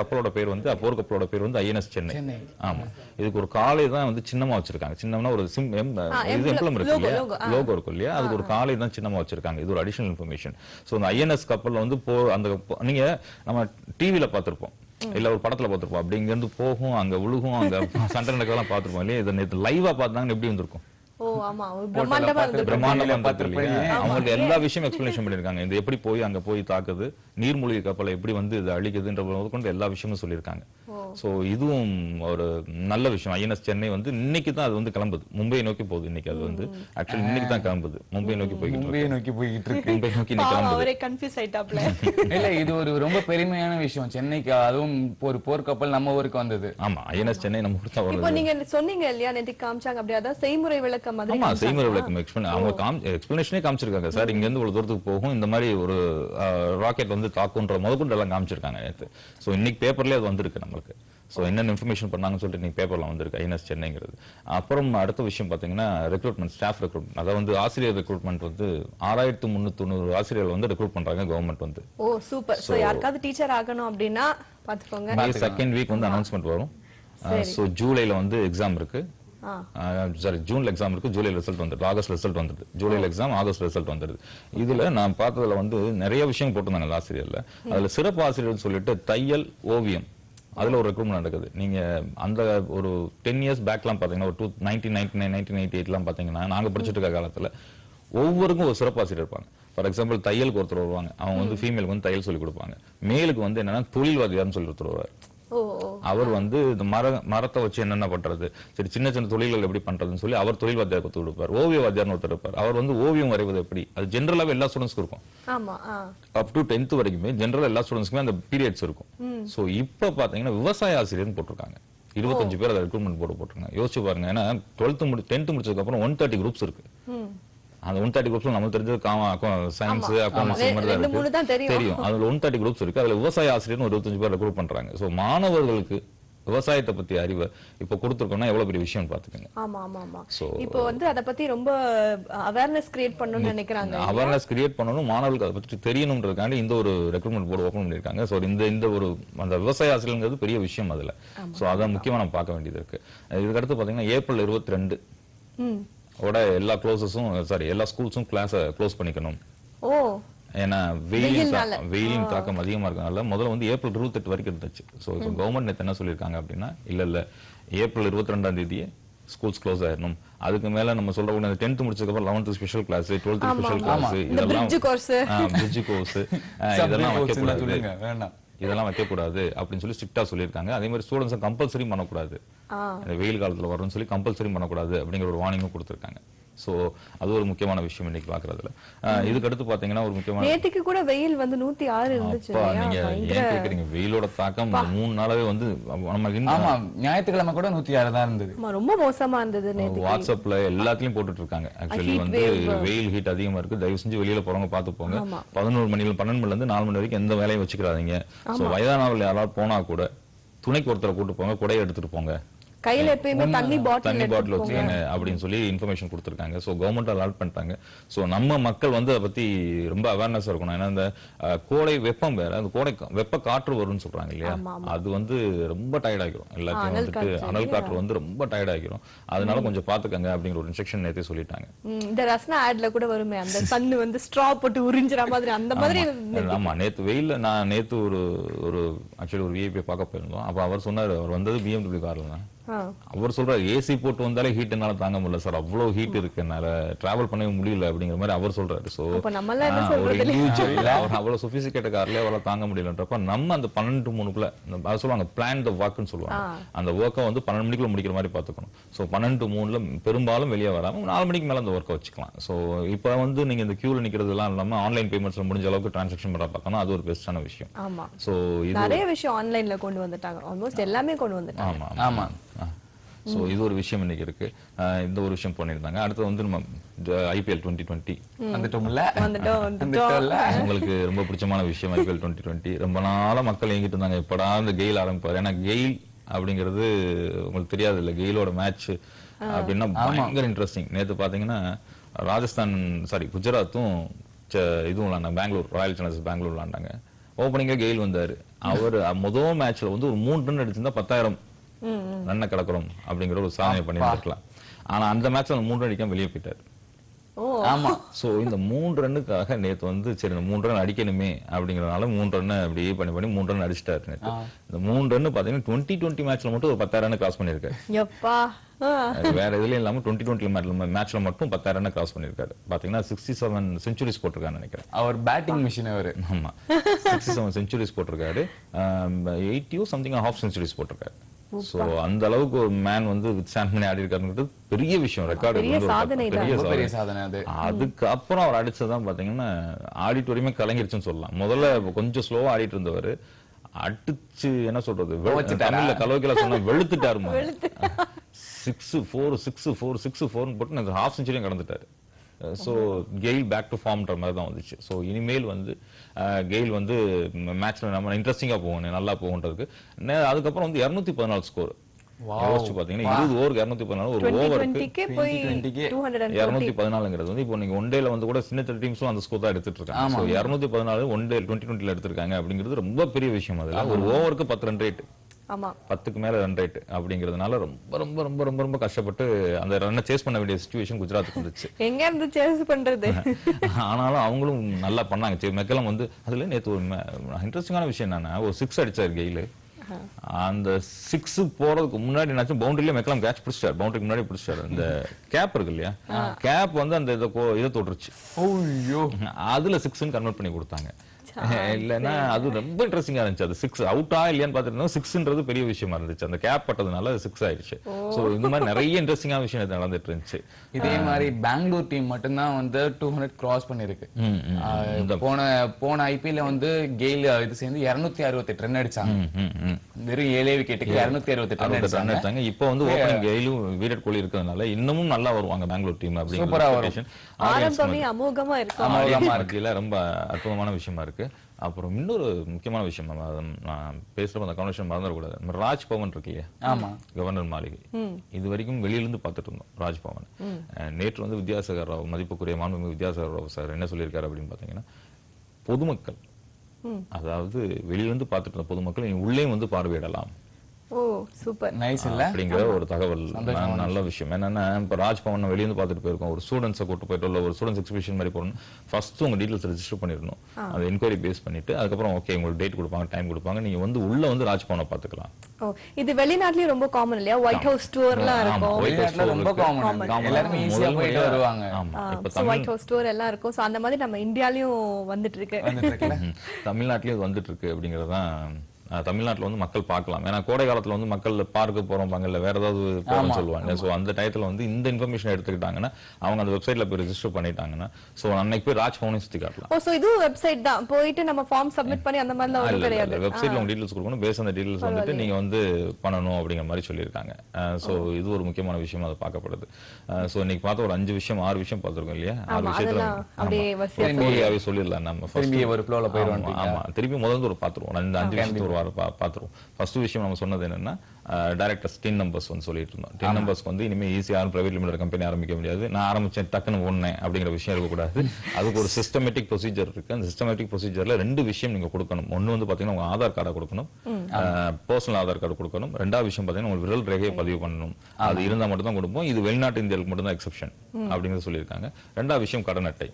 கப்பலோட பேர் வந்து, போர் கப்பலோட பேர் வந்து ஐஎன்எஸ் சென்னை. ஆமா, இதுக்கு ஒரு காலை தான் வந்து சின்னமா வச்சிருக்காங்க. சின்னம்னா ஒரு எம்பளம் இருக்கு இல்லையா, லோகோ இருக்கும் இல்லையா, அதுக்கு ஒரு காலை தான் சின்னமா வச்சிருக்காங்க. இது ஒரு அடிஷனல் இன்ஃபர்மேஷன். சோ அந்த ஐஎன்எஸ் கப்பல்ல வந்து அந்த நீங்க நம்ம டிவில பாத்திருப்போம் இல்ல ஒரு படத்துல பாத்திருப்போம், அப்படி இங்க இருந்து போகும், அங்க விழுகும், அங்க சண்டை நடக்கலாம் பாத்திருப்போம் இல்லையா. இதை நேத்து லைவா பார்த்தாங்கன்னு எப்படி வந்திருக்கும். அவங்களுக்கு எல்லா விஷயம் எக்ஸ்பிளனேஷன் பண்ணிருக்காங்க. இது எப்படி போய் அங்க போய் தாக்குது, நீர்மூழ்கி கப்பலை எப்படி வந்து இது அழிக்குதுன்ற கொண்டு எல்லா விஷயமும் சொல்லியிருக்காங்க. சோ இதுவும் ஒரு நல்ல விஷயம். ஐஎன்எஸ் சென்னை வந்து இன்னைக்கு தான் அது வந்து கிளம்புது, மும்பை நோக்கி போகுது. இன்னைக்கு அது வந்து ஆக்சுவலி இன்னைக்கு தான் கிளம்புது, மும்பை நோக்கி போயிட்டு இருக்கு. மும்பை நோக்கி இல்ல இது ஒரு ரொம்ப பெருமையான விஷயம் சென்னைக்கு, அதுவும் ஒரு போர்க்கப்பல் நம்ம ஊருக்கு வந்தது. ஆமா, ஐஎன்எஸ் சென்னை நம்ம ஊருக்கு தான் வருது. இப்போ நீங்க சொன்னீங்க இல்லையா, நேத்து காமிச்சாங்க, அப்படியே அதான் செய்முறை விளக்கம் மாதிரி. ஆமா, செய்முறை விளக்கம் அவங்க எக்ஸ்பிளனேஷனே காமிச்சிருக்காங்க. சார் இங்க இருந்து இவ்வளவு தூரத்துக்கு போகும், இந்த மாதிரி ஒரு ராக்கெட் வந்து தாக்குன்ற முதற்கொண்டு எல்லாம் காமிச்சிருக்காங்க நேத்து. சோ இன்னைக்கு பேப்பர்லயே அது வந்திருக்கு நம்மளுக்கு. சோ என்னென்ன இன்ஃபர்மேஷன் பண்ணாங்கன்னு சொல்லிட்டு இன்னைக்கு பேப்பர்ல வந்திருக்கு ஐஎன்எஸ் சென்னைங்கிறது. அப்புறம் அடுத்த விஷயம் பாத்தீங்கன்னா, ரெக்ரூட்மெண்ட், ஸ்டாஃப் ரெக்ரூட்மெண்ட். அதாவது வந்து ஆசிரியர் ரெக்ரூட்மெண்ட் வந்து 6390 ஆசிரியர்கள் வந்து ரெக்ரூட் பண்றாங்க கவர்மெண்ட் வந்து. ஓ சூப்பர். சோ யாருக்காவது டீச்சர் ஆகணும் அப்படின்னா பாத்துக்கோங்க, செகண்ட் வீக் வந்து அனௌன்ஸ்மெண்ட் வரும். சோ ஜூலைல வந்து எக்ஸாம் இருக்கு. சாரி ஜூன்ல எக்ஸாம் இருக்கு, ஜூலைல ரிசல்ட் வந்துடுது, ஆகஸ்ட் ரிசல்ட் வந்துடுது, ஜூலைல எக்ஸாம் ஆகஸ்ட் ரிசல்ட் வந்துடுது. இதுல நான் பார்த்ததுல வந்து நிறைய விஷயம் போட்டிருந்தாங்க ஆசிரியர்ல. அதுல சிறப்பு ஆசிரியர் சொல்லிட்டு தையல், ஓவியம், அதுல ஒரு ரெக்ரூட்மெண்ட் நடக்குது. நீங்க அந்த ஒரு 10 இயர்ஸ் பேக்லாம் பாத்தீங்கன்னா ஒரு 1999 1998 பாத்தீங்கன்னா நாங்க படிச்சுட்டு இருக்க காலத்துல ஒவ்வொருக்கும் ஒரு சிறப்பாசிரியர் இருப்பாங்க. ஃபார் எக்ஸாம்பிள் தையலுக்கு ஒருத்தர் வருவாங்க, அவங்க வந்து ஃபீமேலுக்கு வந்து தையல் சொல்லி கொடுப்பாங்க. மேலுக்கு வந்து என்னன்னா தொழில்வாதியார்னு சொல்லி ஒருத்தர் வருவார். அவர் வந்து இந்த மரத்தை வச்சு என்னென்ன பண்றது, சரி சின்ன சின்ன தொழில்கள் எப்படி பண்றதுன்னு சொல்லி அவர் தொழில் வாத்தியார் கத்து கொடுப்பார். ஓவிய வாத்தியார்னு ஒருத்தர் இருப்பார், அவர் வந்து ஓவியம் வரைவது எப்படி, அது ஜென்ரலாவே எல்லா ஸ்டூடெண்ட்ஸ்க்கும் இருக்கும். அப் டு 10th வரைக்குமே ஜென்ரலா எல்லா ஸ்டூடெண்ட்ஸ்க்குமே அந்த பீரியட்ஸ் இருக்கும். சோ இப்ப பாத்தீங்கன்னா விவசாய ஆசிரியர்னு போட்டிருக்காங்க, 25 பேர் அதை ரெக்ரூட்மெண்ட் போட்டுருக்காங்க. யோசிச்சு பாருங்க, ஏன்னா 10th முடிச்சதுக்கு அப்புறம் 130 குரூப்ஸ் இருக்கு. அந்த 130 குரூப்ஸ் நமக்கு தெரிஞ்சது சயின்ஸ், அக்கௌண்ட்ஸ் தான் தெரியும். அதுல 130 குரூப்ஸ் இருக்கு. அதுல விவசாய ஆசிரியர் ஒரு 25 பேர் ரெக்ரூட் பண்றாங்க. சோ மாணவர்களுக்கு விவசாயத்தை பத்தி அறிவை இப்ப கொடுத்திருக்கோம்னா எவ்வளவு பெரிய விஷயம் பாத்துக்கங்க. ஆமா ஆமா ஆமா. இப்போ வந்து அத பத்தி ரொம்ப அவேர்னஸ் கிரியேட் பண்ணனும்னு நினைக்கிறாங்க. அவேர்னஸ் கிரியேட் பண்ணனும், மாணவர்களுக்கு அத பத்தி தெரியணும்ன்றதுக்காண்டி இந்த ஒரு ரெக்ரூட்மெண்ட் போர்டு ஓபன் பண்ணிருக்காங்க. சோ இந்த ஒரு அந்த விவசாய ஆசிரியர்ங்கிறது பெரிய விஷயம் அதுல. சோ அத முக்கியமா நம்ம பார்க்க வேண்டியது இருக்கு. இதுக்கு அடுத்து பாத்தீங்கன்னா ஏப்ரல் 22 ஓட எல்லா எல்லா ஸ்கூல்ஸும் கிளாஸ க்ளோஸ் பண்ணிக்கணும். ஏன்னா வெயிலின் தாக்கம் அதிகமா இருக்கனால முதல்ல வந்து ஏப்ரல் 28 வரைக்கும் இருந்துச்சு. சோ இப்போ கவர்மெண்ட் நேத்து என்ன சொல்லிருக்காங்க அப்படின்னா, இல்ல ஏப்ரல் 22ஆம் தேதியே ஸ்கூல்ஸ் க்ளோஸ் ஆயிரணும். அதுக்கு மேல நம்ம சொல்ற 10th முடிச்சதுக்கு அப்புறம் 11th special class, 12th special class, இதெல்லாம் பிரிட்ஜ் கோர்ஸ் இதெல்லாம் வைக்க கூடாது அப்படின்னு சொல்லி ஸ்ட்ரிக்ட்டா சொல்லிருக்காங்க. அதே மாதிரி ஸ்டூடண்ட்ஸ் கம்பல்சரி பண்ணக்கூடாது, வெயில் காலத்துல வரணும்னு சொல்லி கம்பல்சரி பண்ணக்கூடாது அப்படிங்கிற ஒரு வார்னிங்கும் கொடுத்திருக்காங்க. சோ அது ஒரு முக்கியமான விஷயம் இன்னைக்கு பாக்குறதுல. இதுக்கு அடுத்து பாத்தீங்கன்னா ஒரு முக்கியமான, நேத்துக்கு கூட வெயில் வந்து 106 இருந்துச்சு. நீங்க ஏன் கேக்குறீங்க, வெயிலோட தாக்கம் 3 நாளாவே வந்து ஆமா, ஞாயிற்றுக்கிழமை கூட 106 தான் இருந்தது. ரொம்ப மோசமா இருந்தது. நேத்துக்கு வாட்ஸ்அப்ல எல்லாத்துலயும் போட்டுட்டு இருக்காங்க. ஆக்சுவலி வந்து வெயில் ஹீட் அதிகமா இருக்கு, தயவு செஞ்சு வெளியில போறவங்க பாத்து போங்க. 11 மணில 12 மணில இருந்து 4 மணி வரைக்கும் எந்த வேலையும் வச்சுக்கிறாதீங்க. சோ வயதானவர்கள் யாராவது போனா கூட துணைக்கு ஒருத்தரை கூட்டு போங்க, குடையை எடுத்துட்டு போங்க, கையில எப்பயுமே தண்ணி பாட்டில் வச்சுக்கங்க அப்படின்னு சொல்லி இன்ஃபர்மேஷன் கொடுத்திருக்காங்க. சோ கவர்மெண்ட் அலாட் பண்ணிட்டாங்க. சோ நம்ம மக்கள் வந்து அதை பத்தி ரொம்ப அவேர்னஸ் இருக்கணும். ஏன்னா இந்த கோடை வெப்பம் வேற, அந்த கோடை வெப்ப காற்று வரும்னு சொல்றாங்க இல்லையா, அது வந்து ரொம்ப டயர்ட் ஆகிரும். எல்லாத்தையும் வந்துட்டு அனல் காற்று வந்து ரொம்ப டயர்ட் ஆகிரும். அதனால கொஞ்சம் பாத்துக்கங்க அப்படிங்கிற ஒரு இன்ஸ்ட்ரக்ஷன் நேத்தே சொல்லிட்டாங்க. இந்த ரஸ்னா ஆட்ல கூட வருமே, அந்த சன் வந்து ஸ்ட்ரா போட்டு உறிஞ்சுற மாதிரி அந்த மாதிரி. ஆமா, நேத்து வெயில்ல நான் நேத்து ஒரு ஆக்சுவலி ஒரு விஐபி பார்க்க போயிருந்தோம். அப்ப அவர் சொன்னாரு, அவர் வந்தது BMW கார்ல தான். அவர் சொல்றாரு, ஏசி போட்டு வந்தாலே ஹீட் என்னால தாங்க முடியல சார், அவ்வளவு ஹீட் இருக்கு, என்னால டிராவல் பண்ணவே முடியல அப்படிங்கிற மாதிரி அவர் சொல்றாரு. சோ அவ்வளவு சொபிஸ்டிகேட் கார்லயே அவரால் தாங்க முடியலன்றப்ப நம்ம அந்த 12 to 3க்குள்ள சொல்லுவாங்க பிளான் த வாக்னு சொல்லுவாங்க, அந்த ஒர்க்கை வந்து 12 மணிக்குள்ள முடிக்கிற மாதிரி பாத்துக்கணும். சோ 12 to 3ல பெரும்பாலும் வெளியே வராம 4 மணிக்கு மேல அந்த ஒர்க்கை வச்சுக்கலாம். சோ இப்ப வந்து நீங்க இந்த கியூல நிக்கிறது எல்லாம் இல்லாம ஆன்லைன் பேமெண்ட்ஸ்ல முடிஞ்ச அளவுக்கு டிரான்சாக்ஷன் பண்ண பார்க்கணும், அது ஒரு பெஸ்டான விஷயம். சோ நிறைய விஷயம் ஆன்லைன்ல கொண்டு வந்துட்டாங்க, ஆல்மோஸ்ட் எல்லாமே கொண்டு வந்துட்டாங்க. ஆமா. சோ இது ஒரு விஷயம் இன்னைக்கு இருக்கு. இந்த ஒரு விஷயம் பண்ணிருந்தாங்க. அடுத்து வந்து நம்ம IPL 2020 உங்களுக்கு ரொம்ப பிடிச்சமான விஷயம் IPL 2020. ரொம்ப நாளா மக்கள் எங்கிட்டு இருந்தாங்க, எப்படா இந்த கெயில் ஆரம்பிப்பாரு. ஏன்னா கெயில் அப்படிங்கிறது உங்களுக்கு தெரியாது இல்ல, கெயிலோட மேட்ச் அப்படின்னா பயங்கர இன்ட்ரெஸ்டிங். நேத்து பாத்தீங்கன்னா குஜராத்தும் இதுவும் விளையாண்டாங்க, பெங்களூர் ராயல் சேலஞ்சர்ஸ் பெங்களூர் விளையாண்டாங்க. ஓப்பனிங்கா கெயில் வந்தாரு. அவர் முதல் மேட்ச்ல வந்து ஒரு 3 ரன் அடிச்சிருந்தா 10,000 ரன்னை கிடக்குறோம் அப்படிங்கிற ஒரு சாதனை பண்ணிருக்கலாம். ஆனா அந்த மேட்ச்ல 3 ரன் அடிக்காம வெளியே போயிட்டாரு. ஆமா, சோ இந்த 3 ரன்னுக்காக நேத்து வந்து சரி 3 ரன் அடிக்கணுமே அப்படிங்கறதுனால 3 ரன் அப்படியே பண்ணி 3 ரன் அடிச்சிட்டாரு நேத்து. இந்த 3 ரன் பாத்தீங்கன்னா 2020 மேட்ச்ல மட்டும் ஒரு 10,000 ரன் கிராஸ் பண்ணிருக்காரு. வேற எதுலயும் இல்லாம 2020 மேட்ச்ல மட்டும் 10,000 ரன் கிராஸ் பண்ணிருக்காரு. பாத்தீங்கன்னா 67 செஞ்சுரிஸ் போட்டிருக்காரு நினைக்கிறேன். அவர் பேட்டிங் மிஷின் அவரு. ஆமா, 67 செஞ்சுரிஸ் போட்டிருக்காரு, 80 சம்திங் ஹாஃப் செஞ்சுரிஸ் போட்டிருக்காரு. சோ அந்த அளவுக்கு ஒரு மேன் வந்து ஸ்டாண்ட் பண்ணி ஆடி இருக்காருங்கிறது பெரிய விஷயம், ரெக்கார்டு பெரிய சாதனை. அதுக்கு அப்புறம் அவர் அடிச்சதான் பாத்தீங்கன்னா ஆடிட்டோரியமே கலங்கிருச்சுன்னு சொல்லலாம். முதல்ல கொஞ்சம் ஸ்லோவா ஆடிட்டு இருந்தவர் அடிச்சு என்ன சொல்றது, தமிழ்ல கலவைக்கல சொன்னா வெளுத்துட்டாரு. 6-4 போட்டு ஹாஃப் செஞ்சுரியும் கடந்துட்டாரு. சோ கெயில் பேக் டு ஃபார்ம்ன்ற மாதிரி தான் வந்துச்சு. சோ இனிமேல் வந்து கெயில் வந்து மேட்ச்ல நம்ம இன்ட்ரெஸ்டிங்கா போகும், நல்லா போகுன்றதுக்கு. அதுக்கப்புறம் வந்து 214 ஸ்கோர் யோசிச்சு பாத்தீங்கன்னா 20 ஓவருக்கு 214, ஒரு ஓவருக்கு 214ங்கிறது வந்து இப்போ நீங்க ஒன் டேல வந்து கூட சின்ன டீம்ஸும் அந்த ஸ்கோர் தான் எடுத்துட்டு இருக்காங்க. சோ 214 ஒன் டே 2020ல எடுத்திருக்காங்க அப்படிங்கிறது ரொம்ப பெரிய விஷயம். அதுல ஒரு ஓவருக்கு 10 ரன் ரேட் ஆமா 10க்கு மேல ரன் ரேட் அப்படிங்கிறதுனால ரொம்ப ரொம்ப ரொம்ப ரொம்ப ரொம்ப கஷ்டப்பட்டு அந்த ரன்னை சேஸ் பண்ண வேண்டிய சிச்சுவேஷன் குஜராத்துக்கு வந்துச்சு. எங்க இருந்து சேஸ் பண்றது? ஆனாலும் அவங்களும் நல்லா பண்ணாங்க. மெக்கலம் வந்து அதுல நேத்து ஒரு இன்ட்ரெஸ்டிங்கான விஷயம் என்னன்னா, ஒரு 6 அடிச்சாரு கெயில். அந்த 6 போறதுக்கு முன்னாடி என்னாச்சு, பவுண்டரியில மெக்கலம் கேட்ச் பிடிச்சாரு. பவுண்டரிக்கு முன்னாடி பிடிச்சாரு. அந்த கேப் இருக்கு இல்லையா, கேப் வந்து அந்த இதை தொட்டுருச்சு. அதுல 6ன்னு கன்வெர்ட் பண்ணி கொடுத்தாங்க. இல்லன்னா அது ரொம்ப இன்ட்ரெஸ்டிங்கா இருந்துச்சு. அது 6 அவுட்டா இல்லையான்னு பாத்துட்டு 6ன்றது பெரிய விஷயமா இருந்துச்சு. அந்த கேப் பட்டதுனால 6 ஆயிடுச்சு. சோ இந்த மாதிரி நிறைய இன்ட்ரெஸ்டிங்கான விஷயம் நடந்துட்டு இருந்துச்சு. இதே மாதிரி பெங்களூர் டீம் மட்டும்தான் வந்து 200 கிராஸ் பண்ணிருக்கு. போன ஐபிஎல்ல வந்து கெயில் இது சேர்ந்து 268 ரன் அடிச்சாங்க. வெறும் 7 விக்கெட்டுக்கு 268 ரன் அடிச்சாங்க. இப்போ வந்து ஓபனிங் கெயிலும் விராட் கோலி இருக்கிறதுனால இன்னமும் நல்லா வருவாங்க பெங்களூர் டீம் அப்படிங்கிற ஆரம்பமே அமோகமா இருக்கு. ரொம்ப அற்புதமான விஷயமா இருக்கு. அப்புறம் இன்னொரு முக்கியமான விஷயம், நான் பேசுறப்ப அந்த கான்வர்சேஷன் மறந்துடக்கூடாது. ராஜ் பவன் இருக்கு இல்லையா, கவர்னர் மாளிகை, இது வரைக்கும் வெளியில இருந்து பார்த்துட்டு இருந்தோம் ராஜ் பவன். நேற்று வந்து வித்யாசாகர் ராவ், மதிப்புக்குரிய மாண்புமிகு வித்யாசாகர் ராவ் சார் என்ன சொல்லியிருக்காரு அப்படின்னு பாத்தீங்கன்னா, பொதுமக்கள், அதாவது வெளியிலிருந்து பார்த்துட்டு இருந்த பொதுமக்கள் உள்ளே வந்து பார்வையிடலாம். ஓ சூப்பர், நைஸ் இல்ல அப்படிங்கிற ஒரு தகவல் நல்ல விஷயம். என்னன்னா, இப்ப ராஜ் பவன் வெளிய இருந்து பார்த்துட்டு போயிருக்கோம். ஒரு ஸ்டூடெண்ட்ஸை கூட்டு போயிட்டு இல்ல ஒரு ஸ்டூடெண்ட்ஸ் எக்ஸிபிஷன் மாதிரி போறோம். ஃபர்ஸ்ட் உங்க டீடைல்ஸ் ரெஜிஸ்டர் பண்ணிடணும். அந்த என்கொயரி பேஸ் பண்ணிட்டு அதுக்கப்புறம் ஓகே உங்களுக்கு டேட் கொடுப்பாங்க, டைம் கொடுப்பாங்க, நீங்க வந்து உள்ள வந்து ராஜ் பவனை பாத்துக்கலாம். ஓ இது வெளிநாட்டுலயும் ரொம்ப காமன் இல்லையா? ஒயிட் ஹவுஸ் டூர்லாம் இருக்கும். வெளிநாட்டுல ரொம்ப காமன், எல்லாரும் ஈஸியா போயிட்டு வருவாங்க. சோ ஒயிட் ஹவுஸ் டூர் எல்லாம் இருக்கும். சோ அந்த மாதிரி நம்ம இந்தியாலயும் வந்துட்டு இருக்கு. தமிழ்நாட்டிலயும் வந்துட்டு இருக்கு அப்படிங்கறதுதான். தமிழ்நாட்டுல வந்து மக்கள் பார்க்கலாம். ஏன்னா கோடை காலத்துல வந்து மக்கள் பார்க்க போறோம் இல்ல வேற ஏதாவது போறோம்னு சொல்லுவாங்க. சோ அந்த டயத்துல வந்து இந்த இன்ஃபர்மேஷன் எடுத்துக்கிட்டாங்கன்னா அவங்க அந்த வெப்சைட்ல போய் ரெஜிஸ்டர் பண்ணிட்டாங்கன்னா சோ அன்னைக்கு போய் ராஜ் பவனை சுத்தி காட்டலாம். ஓ சோ இது வெப்சைட் தான், போயிட்டு நம்ம ஃபார்ம் சப்மிட் பண்ணி அந்த மாதிரிலாம் ஒண்ணும் கிடையாது. வெப்சைட்ல உங்க டீடைல்ஸ் கொடுக்கணும், பேஸ் அந்த டீடைல்ஸ் வந்துட்டு நீங்க வந்து பண்ணணும் அப்படிங்கிற மாதிரி சொல்லியிருக்காங்க. சோ இது ஒரு முக்கியமான விஷயம், அது பார்க்கப்படுது. சோ இன்னைக்கு பார்த்த ஒரு 5 விஷயம் 6 விஷயம் பார்த்திருக்கோம் இல்லையா? 6 விஷயத்துல அப்படியே சொல்லிடலாம் நம்ம. திரும்பி ஒரு ஃப்ளோல போயிடுவோம். ஆமா, திருப்பி முதல்ல ஒரு பார்த்துருவோம். அந்த 5 விஷயத்தை ஒரு வாரம் பார்த்துருவோம். ஃபர்ஸ்ட் விஷயம் நம்ம சொன்னது என்னன்னா, டைரக்டர்ஸ் டின் நம்பர்ஸ் வந்து சொல்லிட்டு இருந்தோம். டின் நம்பர்ஸ் வந்து இனிமே ஈஸியா யாரும் பிரைவேட் லிமிடெட் கம்பெனி ஆரம்பிக்க முடியாது. நான் ஆரம்பிச்சேன் டக்குன்னு ஒண்ணேன் அப்படிங்கிற விஷயம் இருக்கக்கூடாது. அதுக்கு ஒரு சிஸ்டமேட்டிக் ப்ரொசீஜர் இருக்கு. அந்த சிஸ்டமேட்டிக் ப்ரொசீஜர்ல 2 விஷயம் நீங்க கொடுக்கணும். ஒன்னு வந்து பாத்தீங்கன்னா உங்க ஆதார் கார்டை கொடுக்கணும், பர்சனல் ஆதார் கார்டு கொடுக்கணும். 2வது விஷயம் பாத்தீங்கன்னா உங்க விரல் ரேகையை பதிவு பண்ணணும். அது இருந்தா மட்டும் தான் கொடுப்போம். இது வெளிநாட்டு இந்தியர்களுக்கு மட்டும் தான் எக்ஸெப்ஷன் அப்படிங்கறது சொல்லியிருக்காங்க. 2வது விஷயம் கடன் அட்டை.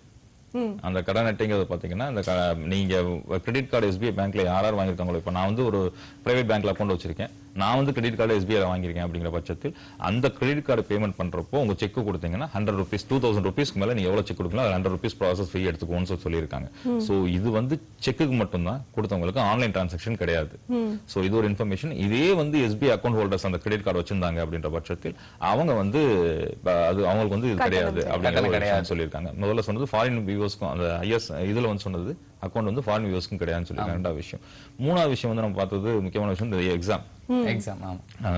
அந்த கடன் அட்டைங்கிறது பாத்தீங்கன்னா, அந்த நீங்க கிரெடிட் கார்டு எஸ்பிஐ பேங்க்ல யார் வாங்கியிருக்காங்களோ, இப்ப நான் வந்து ஒரு பிரைவேட் பேங்க்ல அக்கௌண்ட் வச்சிருக்கேன், நான் வந்து கிரெடிட் கார்டு எஸ்பிஐ வாங்கியிருக்கேன் அப்படிங்கிற பட்சத்தில் அந்த கிரெடிட் கார்டு பேமெண்ட் பண்றப்போ உங்க செக் கொடுத்தீங்கன்னா 100 rupees 2000 rupeesக்கு மேல நீங்க எவ்வளவு செக் கொடுக்கலாம் 100 rupees ப்ராசஸ் ஃபீ எடுத்துக்கோன்னு சொல்லியிருக்காங்க. சோ இது வந்து செக்குக்கு மட்டும் தான், கொடுத்தவங்களுக்கு ஆன்லைன் டிரான்சாக்ஷன் கிடையாது. சோ இது ஒரு இன்ஃபர்மேஷன். இதே வந்து எஸ்பிஐ அக்கௌண்ட் ஹோல்டர்ஸ் அந்த கிரெடிட் கார்டு வச்சிருந்தாங்க அப்படின்ற பட்சத்தில் அவங்க வந்து அது அவங்களுக்கு வந்து இது கிடையாது அப்படிங்கிற சொல்லியிருக்காங்க. முதல்ல சொன்னது ஃபாரின் வியூவர்ஸ்க்கும் அந்த ஐஎஸ் இதுல வந்து சொன்னது அக்கௌண்ட் வந்து ஃபாரின் வியூவர்ஸ்க்கும் கிடையாதுன்னு சொல்லியிருக்காங்க. 2வது விஷயம். 3வது விஷயம் வந்து நம்ம பார்த்தது முக்கியமான விஷயம், இந்த எக்ஸாம்.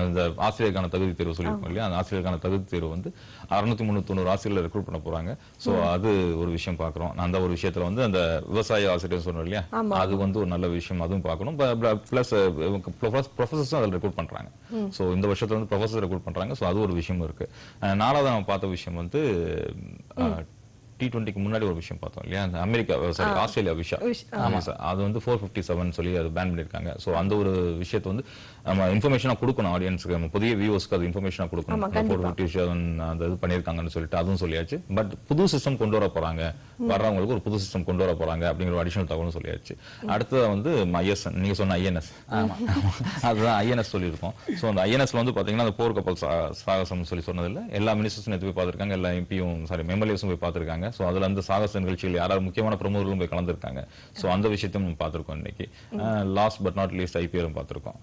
அந்த ஆசிரியருக்கான தகுதி தேர்வு சொல்லியிருக்கோம் இல்லையா? அந்த ஆசிரியருக்கான தகுதி தேர்வு வந்து 690 ஆசிரியர்களை ரெக்ரூட் பண்ண போறாங்க. சோ அது ஒரு விஷயம் பாக்குறோம். அந்த ஒரு விஷயத்துல வந்து அந்த விவசாய ஆசிரியர் சொன்னோம் இல்லையா, அது வந்து ஒரு நல்ல விஷயம், அதுவும் பார்க்கணும். பிளஸ் ப்ரொஃபசர்ஸும் அதில் ரெக்ரூட் பண்றாங்க. சோ இந்த வருஷத்துல வந்து ப்ரொஃபசர் ரெக்ரூட் பண்றாங்க. சோ அது ஒரு விஷயம் இருக்கு. 4வது நம்ம பார்த்த விஷயம் வந்து T20க்கு முன்னாடி ஒரு விஷயம் பார்த்தோம் இல்லையா, அந்த அமெரிக்கா சாரி ஆஸ்திரேலியா அது வந்து 457 சொல்லி அது பேன் பண்ணிருக்காங்க. சோ அந்த ஒரு விஷயத்தை வந்து நம்ம இன்ஃபர்மேஷனா கொடுக்கணும் ஆடியன்ஸ்க்கு, நம்ம புதிய வியூவர்ஸ்க்கு அது இன்ஃபர்மேஷனா கொடுக்கணும். 457 அந்த இது பண்ணிருக்காங்கன்னு சொல்லிட்டு அதுவும் சொல்லியாச்சு. பட் புது சிஸ்டம் கொண்டு வர போறாங்க, வர்றவங்களுக்கு ஒரு புது சிஸ்டம் கொண்டு வர போறாங்க அப்படிங்கிற ஒரு அடிஷனல் தகவலும் சொல்லியாச்சு. அடுத்தது வந்து ஐஎஸ்என், நீங்க சொன்ன ஐஎன்எஸ், அதுதான் ஐஎன்எஸ் சொல்லியிருக்கோம். சோ அந்த ஐஎன்எஸ்ல வந்து பாத்தீங்கன்னா அந்த போர் கப்பல் சாகசம் சொல்லி சொன்னதில்ல, எல்லா மினிஸ்டர்ஸும் எடுத்து போய் பார்த்திருக்காங்க, எல்லா எம்பியும் சாரி எம்எல்ஏஸும் போய் பார்த்திருக்காங்க. சோ அதுல அந்த சாகச நிகழ்ச்சிகள் யாராவது முக்கியமான பிரமுகர்களும் போய் கலந்துருக்காங்க. சோ அந்த விஷயத்தையும் நம்ம பார்த்திருக்கோம் இன்னைக்கு. Last but not least IPL பார்த்திருக்கோம்.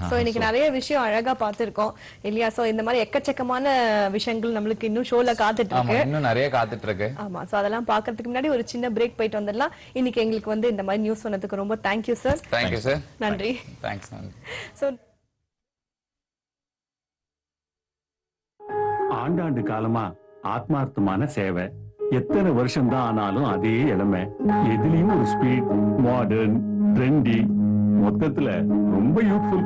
சோ இன்னைக்கு நிறைய விஷயம் அழகா பார்த்திருக்கோம் இல்லையா? சோ இந்த மாதிரி எக்கச்சக்கமான விஷயங்கள் நம்மளுக்கு இன்னும் ஷோல காத்துட்டு இருக்கு, இன்னும் நிறைய காத்துட்டு இருக்கு. ஆமா, சோ அதெல்லாம் பார்க்கிறதுக்கு முன்னாடி ஒரு சின்ன பிரேக் போயிட்டு வந்துடலாம். இன்னைக்கு எங்களுக்கு வந்து இந்த மாதிரி நியூஸ் சொன்னதுக்கு ரொம்ப தேங்க்யூ சார். Thank you sir. நன்றி. தேங்க்ஸ். சோ ஆண்டாண்டு காலமா ஆத்மார்த்தமான சேவை, எத்தனை வருஷம் தான் ஆனாலும் அதே இளமை, எதுலயும் ஒரு ஸ்பீட், மாடர்ன், ட்ரெண்டி, மொத்தத்துல ரொம்ப யூத்ஃபுல்.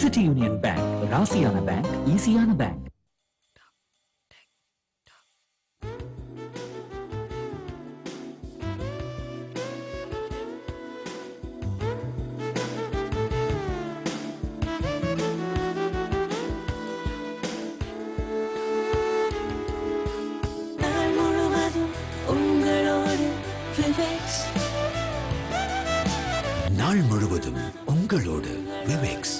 சிட்டி யூனியன் பேங்க், ராசியான பேங்க், ஈஸியான பேங்க். எப்போதும் உங்களோடு விவேக்ஸ்.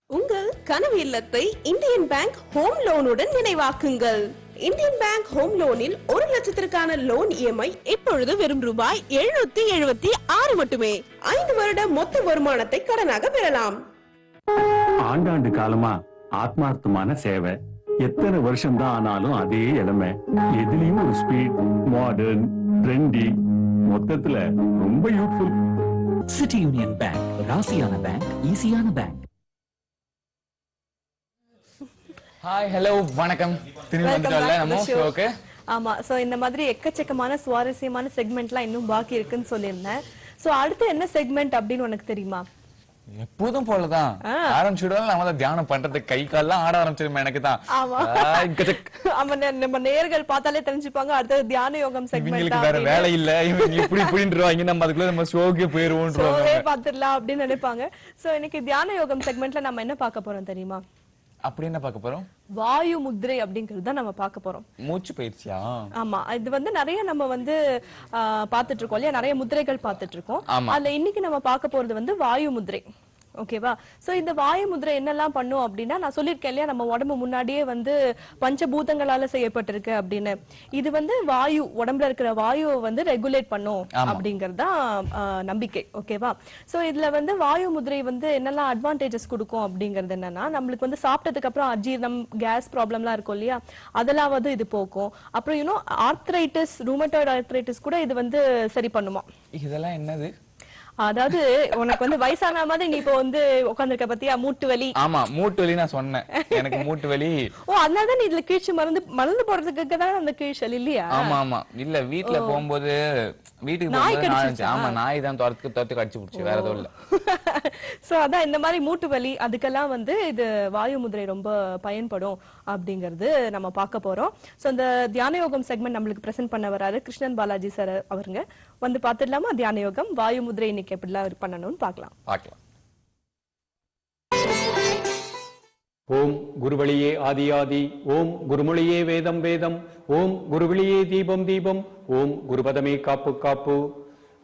உங்கள் கனவு இல்லத்தை இந்தியன் பேங்க் ஹோம் லோனுடன் நினைவாக்குங்கள். இந்தியன் பேங்க் ஹோம் லோனில் 1 லட்சத்திற்கான லோன் இஎம்ஐ இப்பொழுது வெறும் ரூபாய் 776 மட்டுமே. 5 வருட மொத்த வருமானத்தை கடனாக பெறலாம். ஆண்டாண்டு காலமா ஆத்மார்த்தமான சேவை. எத்தனை வருஷம் தான் ஆனாலும் அதே இளமை. எதுலயும் ஒரு ஸ்பீட், மாடர்ன், ட்ரெண்டி, மொத்தத்துல ரொம்ப யூத்ஃபுல். City Union Bank, ராசியான பேங்க், ஈஸியான பேங்க். ஹாய் ஹலோ வணக்கம். திரும்பி வந்துட்டோம்ல நம்ம ஷோக்கு. ஆமா, சோ இந்த மாதிரி எக்கச்சக்கமான சுவாரஸ்யமான செக்மெண்ட்லாம் இன்னும் பாக்கி இருக்குன்னு சொல்லியிருந்தேன். சோ அடுத்து என்ன செக்மெண்ட் அப்படின்னு உனக்கு தெரியுமா? எப்போதும் போலதான் ஆரம்பிச்சுடுவாங்க. நம்ம தான் தியானம் பண்றதுக்கு கை கால்லாம் ஆட ஆரம்பிச்சிருமா எனக்கு தான். ஆமா, நம்ம நேயர்கள் பார்த்தாலே தெரிஞ்சுப்பாங்க அடுத்து தியான யோகம் செக்மெண்ட். வேற வேலை இல்ல, இவங்க இப்படி இப்படின்றாங்க, நம்ம அதுக்குள்ள நம்ம ஷோக்கு போயிருவோம்ன்றாங்க, பாத்துடலாம் அப்படின்னு நினைப்பாங்க. சோ இன்னைக்கு தியான யோகம் செக்மெண்ட்ல நம்ம என்ன பார்க்க போறோம் தெரியுமா? அப்படி என்ன பார்க்க போறோம்? வாயு முத்திரை அப்படிங்கறது தான் நம்ம பார்க்க போறோம். மூச்சு பயிற்சியா? ஆமா, இது வந்து நிறைய நம்ம வந்து பாத்துட்டு இருக்கோம் இல்லையா, நிறைய முத்திரைகள் பாத்துட்டு இருக்கோம். அதுல இன்னைக்கு நம்ம பார்க்க போறது வந்து வாயு முத்திரை. ஓகேவா? சோ இந்த வாயு முத்திரை என்னெல்லாம் பண்ணும் அப்படின்னா, நான் சொல்லியிருக்கேன் இல்லையா, நம்ம உடம்பு முன்னாடியே வந்து பஞ்சபூதங்களால செய்யப்பட்டிருக்கு அப்படின்னு. இது வந்து வாயு, உடம்புல இருக்கிற வாயுவை வந்து ரெகுலேட் பண்ணும் அப்படிங்கறதுதான் நம்பிக்கை. ஓகேவா? சோ இதுல வந்து வாயு முத்திரை வந்து என்னெல்லாம் அட்வான்டேஜஸ் கொடுக்கும் அப்படிங்கிறது என்னன்னா, நம்மளுக்கு வந்து சாப்பிட்டதுக்கு அப்புறம் அஜீரணம், கேஸ் ப்ராப்ளம்லாம் இருக்கும் இல்லையா, அதெல்லாம் வந்து இது போக்கும். அப்புறம் யூனோ ஆர்த்ரைட்டிஸ், ரூமட்டாய்டு ஆர்த்ரைட்டிஸ் கூட இது வந்து சரி பண்ணுமா. இதெல்லாம் என்னது? அதாவது உனக்கு வந்து வயசான மாதிரி நீ இப்ப வந்து உட்கார்ந்திருக்க பத்தியா, மூட்டு வலி. ஆமா, மூட்டு வலி நான் சொன்னேன், எனக்கு மூட்டு வலி. ஓ, அதனாலதான் நீ இதுல கீழ்ச்சி மருந்து போடுறதுக்கு தான் அந்த கீழ்ச்சல் இல்லையா? ஆமா ஆமா, இல்ல வீட்டுல போகும்போது வீட்டுக்கு ஆமா நாய் தான் துரத்து கடிச்சு புடிச்சு, வேற எதுவும் இல்ல. சோ அதான் இந்த மாதிரி மூட்டு வலி அதுக்கெல்லாம் வந்து இது வாயு முதிரை ரொம்ப பயன்படும் அப்படிங்கறது நம்ம பார்க்க போறோம். சோ இந்த தியான யோகம் செக்மெண்ட் நம்மளுக்கு பிரசன்ட் பண்ண வராரு கிருஷ்ணன் பாலாஜி சார் அவருங்க. வந்து பாத்துடலாமா தியான யோகம் வாயு முதிரை இன்னைக்கு எப்படிலாம் பண்ணணும்னு பார்க்கலாம். ஓம் குருவழியே ஆதியாதி, ஓம் குருமொழியே வேதம் வேதம், ஓம் குருவழியே தீபம் தீபம், ஓம் குருபதமே காப்பு காப்பு.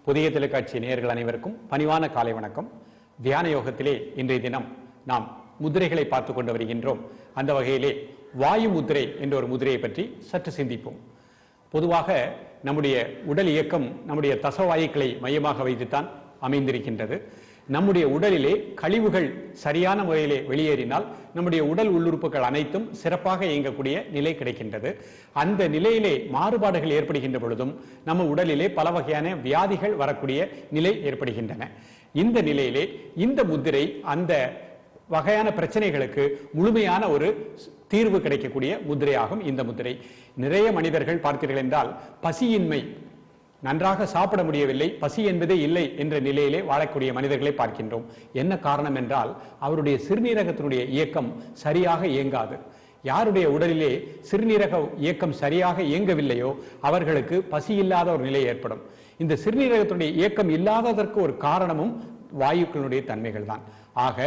புதிய தொலைக்காட்சி நேயர்கள் அனைவருக்கும் பணிவான காலை வணக்கம். தியான யோகத்திலே இன்றைய தினம் நாம் முதிரைகளை பார்த்து கொண்டு வருகின்றோம். அந்த வகையிலே வாயு முதிரை என்ற ஒரு முதிரையை பற்றி சற்று சிந்திப்போம். பொதுவாக நம்முடைய உடல் இயக்கம் நம்முடைய தசவாயுக்களை மையமாக வைத்துத்தான் அமைந்திருக்கின்றது. நம்முடைய உடலிலே கழிவுகள் சரியான முறையிலே வெளியேறினால் நம்முடைய உடல் உள்ளுறுப்புகள் அனைத்தும் சிறப்பாக இயங்கக்கூடிய நிலை கிடைக்கின்றது. அந்த நிலையிலே மாறுபாடுகள் ஏற்படுகின்ற பொழுதும் நம்ம உடலிலே பல வகையான வியாதிகள் வரக்கூடிய நிலை ஏற்படுகின்றன. இந்த நிலையிலே இந்த முத்திரை அந்த வகையான பிரச்சனைகளுக்கு முழுமையான ஒரு தீர்வு கிடைக்கக்கூடிய முத்திரையாகும் இந்த முத்திரை. நிறைய மனிதர்கள் பார்த்தீர்கள் என்றால் பசியின்மை, நன்றாக சாப்பிட முடியவில்லை, பசி என்பதே இல்லை என்ற நிலையிலே வாழக்கூடிய மனிதர்களை பார்க்கின்றோம். என்ன காரணம் என்றால் அவருடைய சிறுநீரகத்தினுடைய இயக்கம் சரியாக இயங்காது. யாருடைய உடலிலே சிறுநீரக இயக்கம் சரியாக இயங்கவில்லையோ அவர்களுக்கு பசி இல்லாத ஒரு நிலை ஏற்படும். இந்த சிறுநீரகத்தினுடைய இயக்கம் இல்லாததற்கு ஒரு காரணமும் வாயுக்களுடைய தன்மைகள் தான். ஆக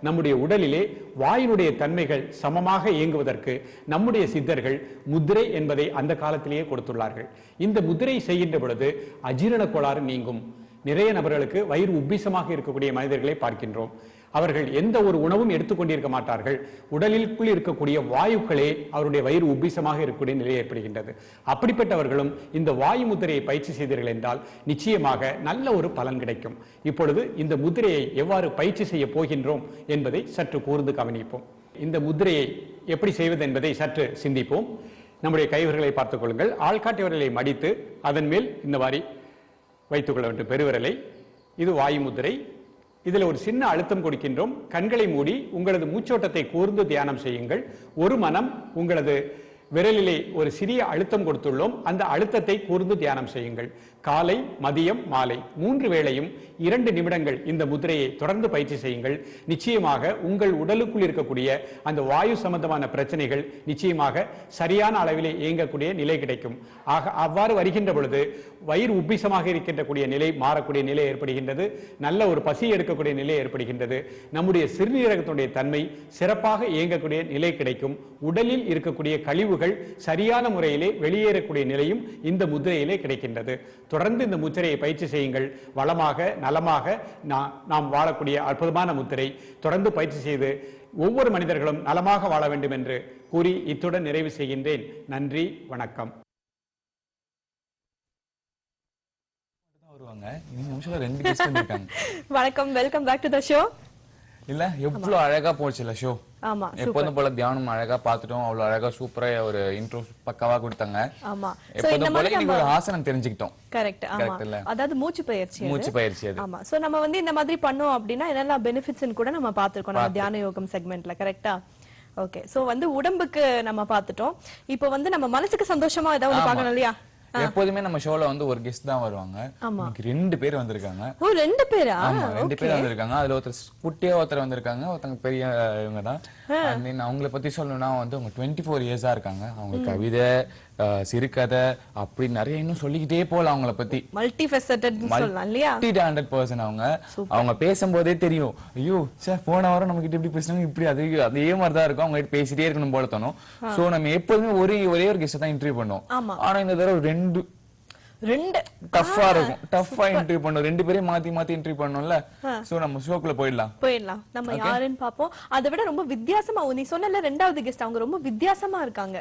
நம்முடைய உடலிலே வாயுனுடைய தன்மைகள் சமமாக இயங்குவதற்கு நம்முடைய சித்தர்கள் முத்திரை என்பதை அந்த காலத்திலேயே கொடுத்துள்ளார்கள். இந்த முத்திரை செய்கின்ற பொழுது அஜீரண கோளாறு நீங்கும். நிறைய நபர்களுக்கு வயிறு உப்பிசமாக இருக்கக்கூடிய மனிதர்களை பார்க்கின்றோம். அவர்கள் எந்த ஒரு உணவும் எடுத்துக்கொண்டிருக்க மாட்டார்கள். உடலிற்குள் இருக்கக்கூடிய வாயுக்களே அவருடைய வயிறு உப்பிசமாக இருக்கக்கூடிய நிலை ஏற்படுகின்றது. அப்படிப்பட்டவர்களும் இந்த வாயு முத்திரையை பயிற்சி செய்தீர்கள் என்றால் நிச்சயமாக நல்ல ஒரு பலன் கிடைக்கும். இப்பொழுது இந்த முத்திரையை எவ்வாறு பயிற்சி செய்ய போகின்றோம் என்பதை சற்று கூர்ந்து கவனிப்போம். இந்த முத்திரையை எப்படி செய்வது என்பதை சற்று சிந்திப்போம். நம்முடைய கைவிரல்களை பார்த்துக் கொள்ளுங்கள். ஆள்காட்டி விரலை மடித்து அதன் மேல் இந்த மாதிரி வைத்துக் கொள்ள வேண்டும் பெருவிரலை. இது வாயு முத்திரை. இதில் ஒரு சின்ன அழுத்தம் கொடுக்கின்றோம். கண்களை மூடி உங்களது மூச்சோட்டத்தை கூர்ந்து தியானம் செய்யுங்கள். ஒரு மனம் உங்களது விரலிலே ஒரு சிறிய அழுத்தம் கொடுத்துள்ளோம். அந்த அழுத்தத்தை கூர்ந்து தியானம் செய்யுங்கள். காலை, மதியம், மாலை 3 வேளையும் 2 நிமிடங்கள் இந்த முத்திரையை தொடர்ந்து பயிற்சி செய்யுங்கள். நிச்சயமாக உங்கள் உடலுக்குள் இருக்கக்கூடிய அந்த வாயு சம்பந்தமான பிரச்சனைகள் நிச்சயமாக சரியான அளவிலே இயங்கக்கூடிய நிலை கிடைக்கும். ஆக அவ்வாறு வருகின்ற பொழுது வயிறு உப்பிசமாக இருக்கின்றக்கூடிய நிலை மாறக்கூடிய நிலை ஏற்படுகின்றது. நல்ல ஒரு பசி எடுக்கக்கூடிய நிலை ஏற்படுகின்றது. நம்முடைய சிறுநீரகத்தினுடைய தன்மை சிறப்பாக இயங்கக்கூடிய நிலை கிடைக்கும். உடலில் இருக்கக்கூடிய கழிவுகள் சரியான முறையிலே வெளியேறக்கூடிய நிலையும் இந்த முத்திரையிலே கிடைக்கின்றது. தொடர்ந்து இந்த முத்திரையை பயிற்சி செய்யுங்கள். வளமாக நலமாக நாம் வாழக்கூடிய அற்புதமான முத்திரை. தொடர்ந்து பயிற்சி செய்து ஒவ்வொரு மனிதர்களும் நலமாக வாழ வேண்டும் என்று கூறி இத்துடன் நிறைவு செய்கின்றேன். நன்றி, வணக்கம். வணக்கம், welcome back to the show. இல்ல எவ்வளவு அழகா போச்சுல ஷோ. ஆமா, எப்போதும் போல தியானம் அழகா பாத்துட்டோம். அவ்வளவு அழகா சூப்பரா ஒரு இன்ட்ரோ பக்காவா கொடுத்தாங்க. ஆமா, எப்போதும் போல இன்னைக்கு ஒரு ஆசனம் தெரிஞ்சுக்கிட்டோம். கரெக்ட். ஆமா, அதாவது மூச்சு பயிற்சி அது. ஆமா, சோ நம்ம வந்து இந்த மாதிரி பண்ணோம் அப்படின்னா என்னெல்லாம் பெனிஃபிட்ஸ்னு கூட நம்ம பாத்துருக்கோம் நம்ம தியான யோகம் செக்மெண்ட்ல. கரெக்ட்டா? ஓகே, சோ வந்து உடம்புக்கு நம்ம பாத்துட்டோம். இப்போ வந்து நம்ம மனசுக்கு சந்தோஷமா ஏதாவது பார்க்கணும் இல்லையா? எப்போதுமே நம்ம ஷோல வந்து ஒரு கெஸ்ட் தான் வருவாங்க. இன்னைக்கு 2 பேர் வந்திருக்காங்க. ஓ, 2 பேரா? ஆமா, 2 பேர் வந்திருக்காங்க. அதுல ஒருத்தர் குட்டியா ஒருத்தர் வந்திருக்காங்க, ஒருத்தங்க பெரிய இவங்க தான். அவங்கள பத்தி சொல்லணும்னா வந்து அவங்க 24 இயர்ஸா இருக்காங்க. அவங்க கவிதை, சிறுகதை அப்படி நிறைய இன்னும் சொல்லிக்கிட்டே போலாம் அவங்கள பத்தி. மல்டி ஃபெசட்டட் சொல்லலாம் இல்லையா? 100% அவங்க பேசும்போதே தெரியும். ஐயோ சார், போன வாரம் நம்ம கிட்ட இப்படி பேசினாங்க, இப்படி அதே மாதிரி தான் இருக்கும். அவங்க கிட்ட பேசிட்டே இருக்கணும் போல தோணும். சோ நம்ம எப்போதுமே ஒரே ஒரு கெஸ்ட் தான் இன்டர்வியூ பண்ணுவோம். ஆனா இந்த தடவை 2 டஃப்பா இருக்கும். டஃப்பா இன்டர்வியூ பண்ணோம். 2 பேரையும் மாத்தி இன்டர்வியூ பண்ணோம்ல. சோ நம்ம ஷோக்குள்ள போயிடலாம். நம்ம யாருன்னு பாப்போம். அதை விட ரொம்ப வித்தியாசமா, நீ சொன்னல 2வது கெஸ்ட், அவங்க ரொம்ப வித்தியாசமா இருக்காங்க.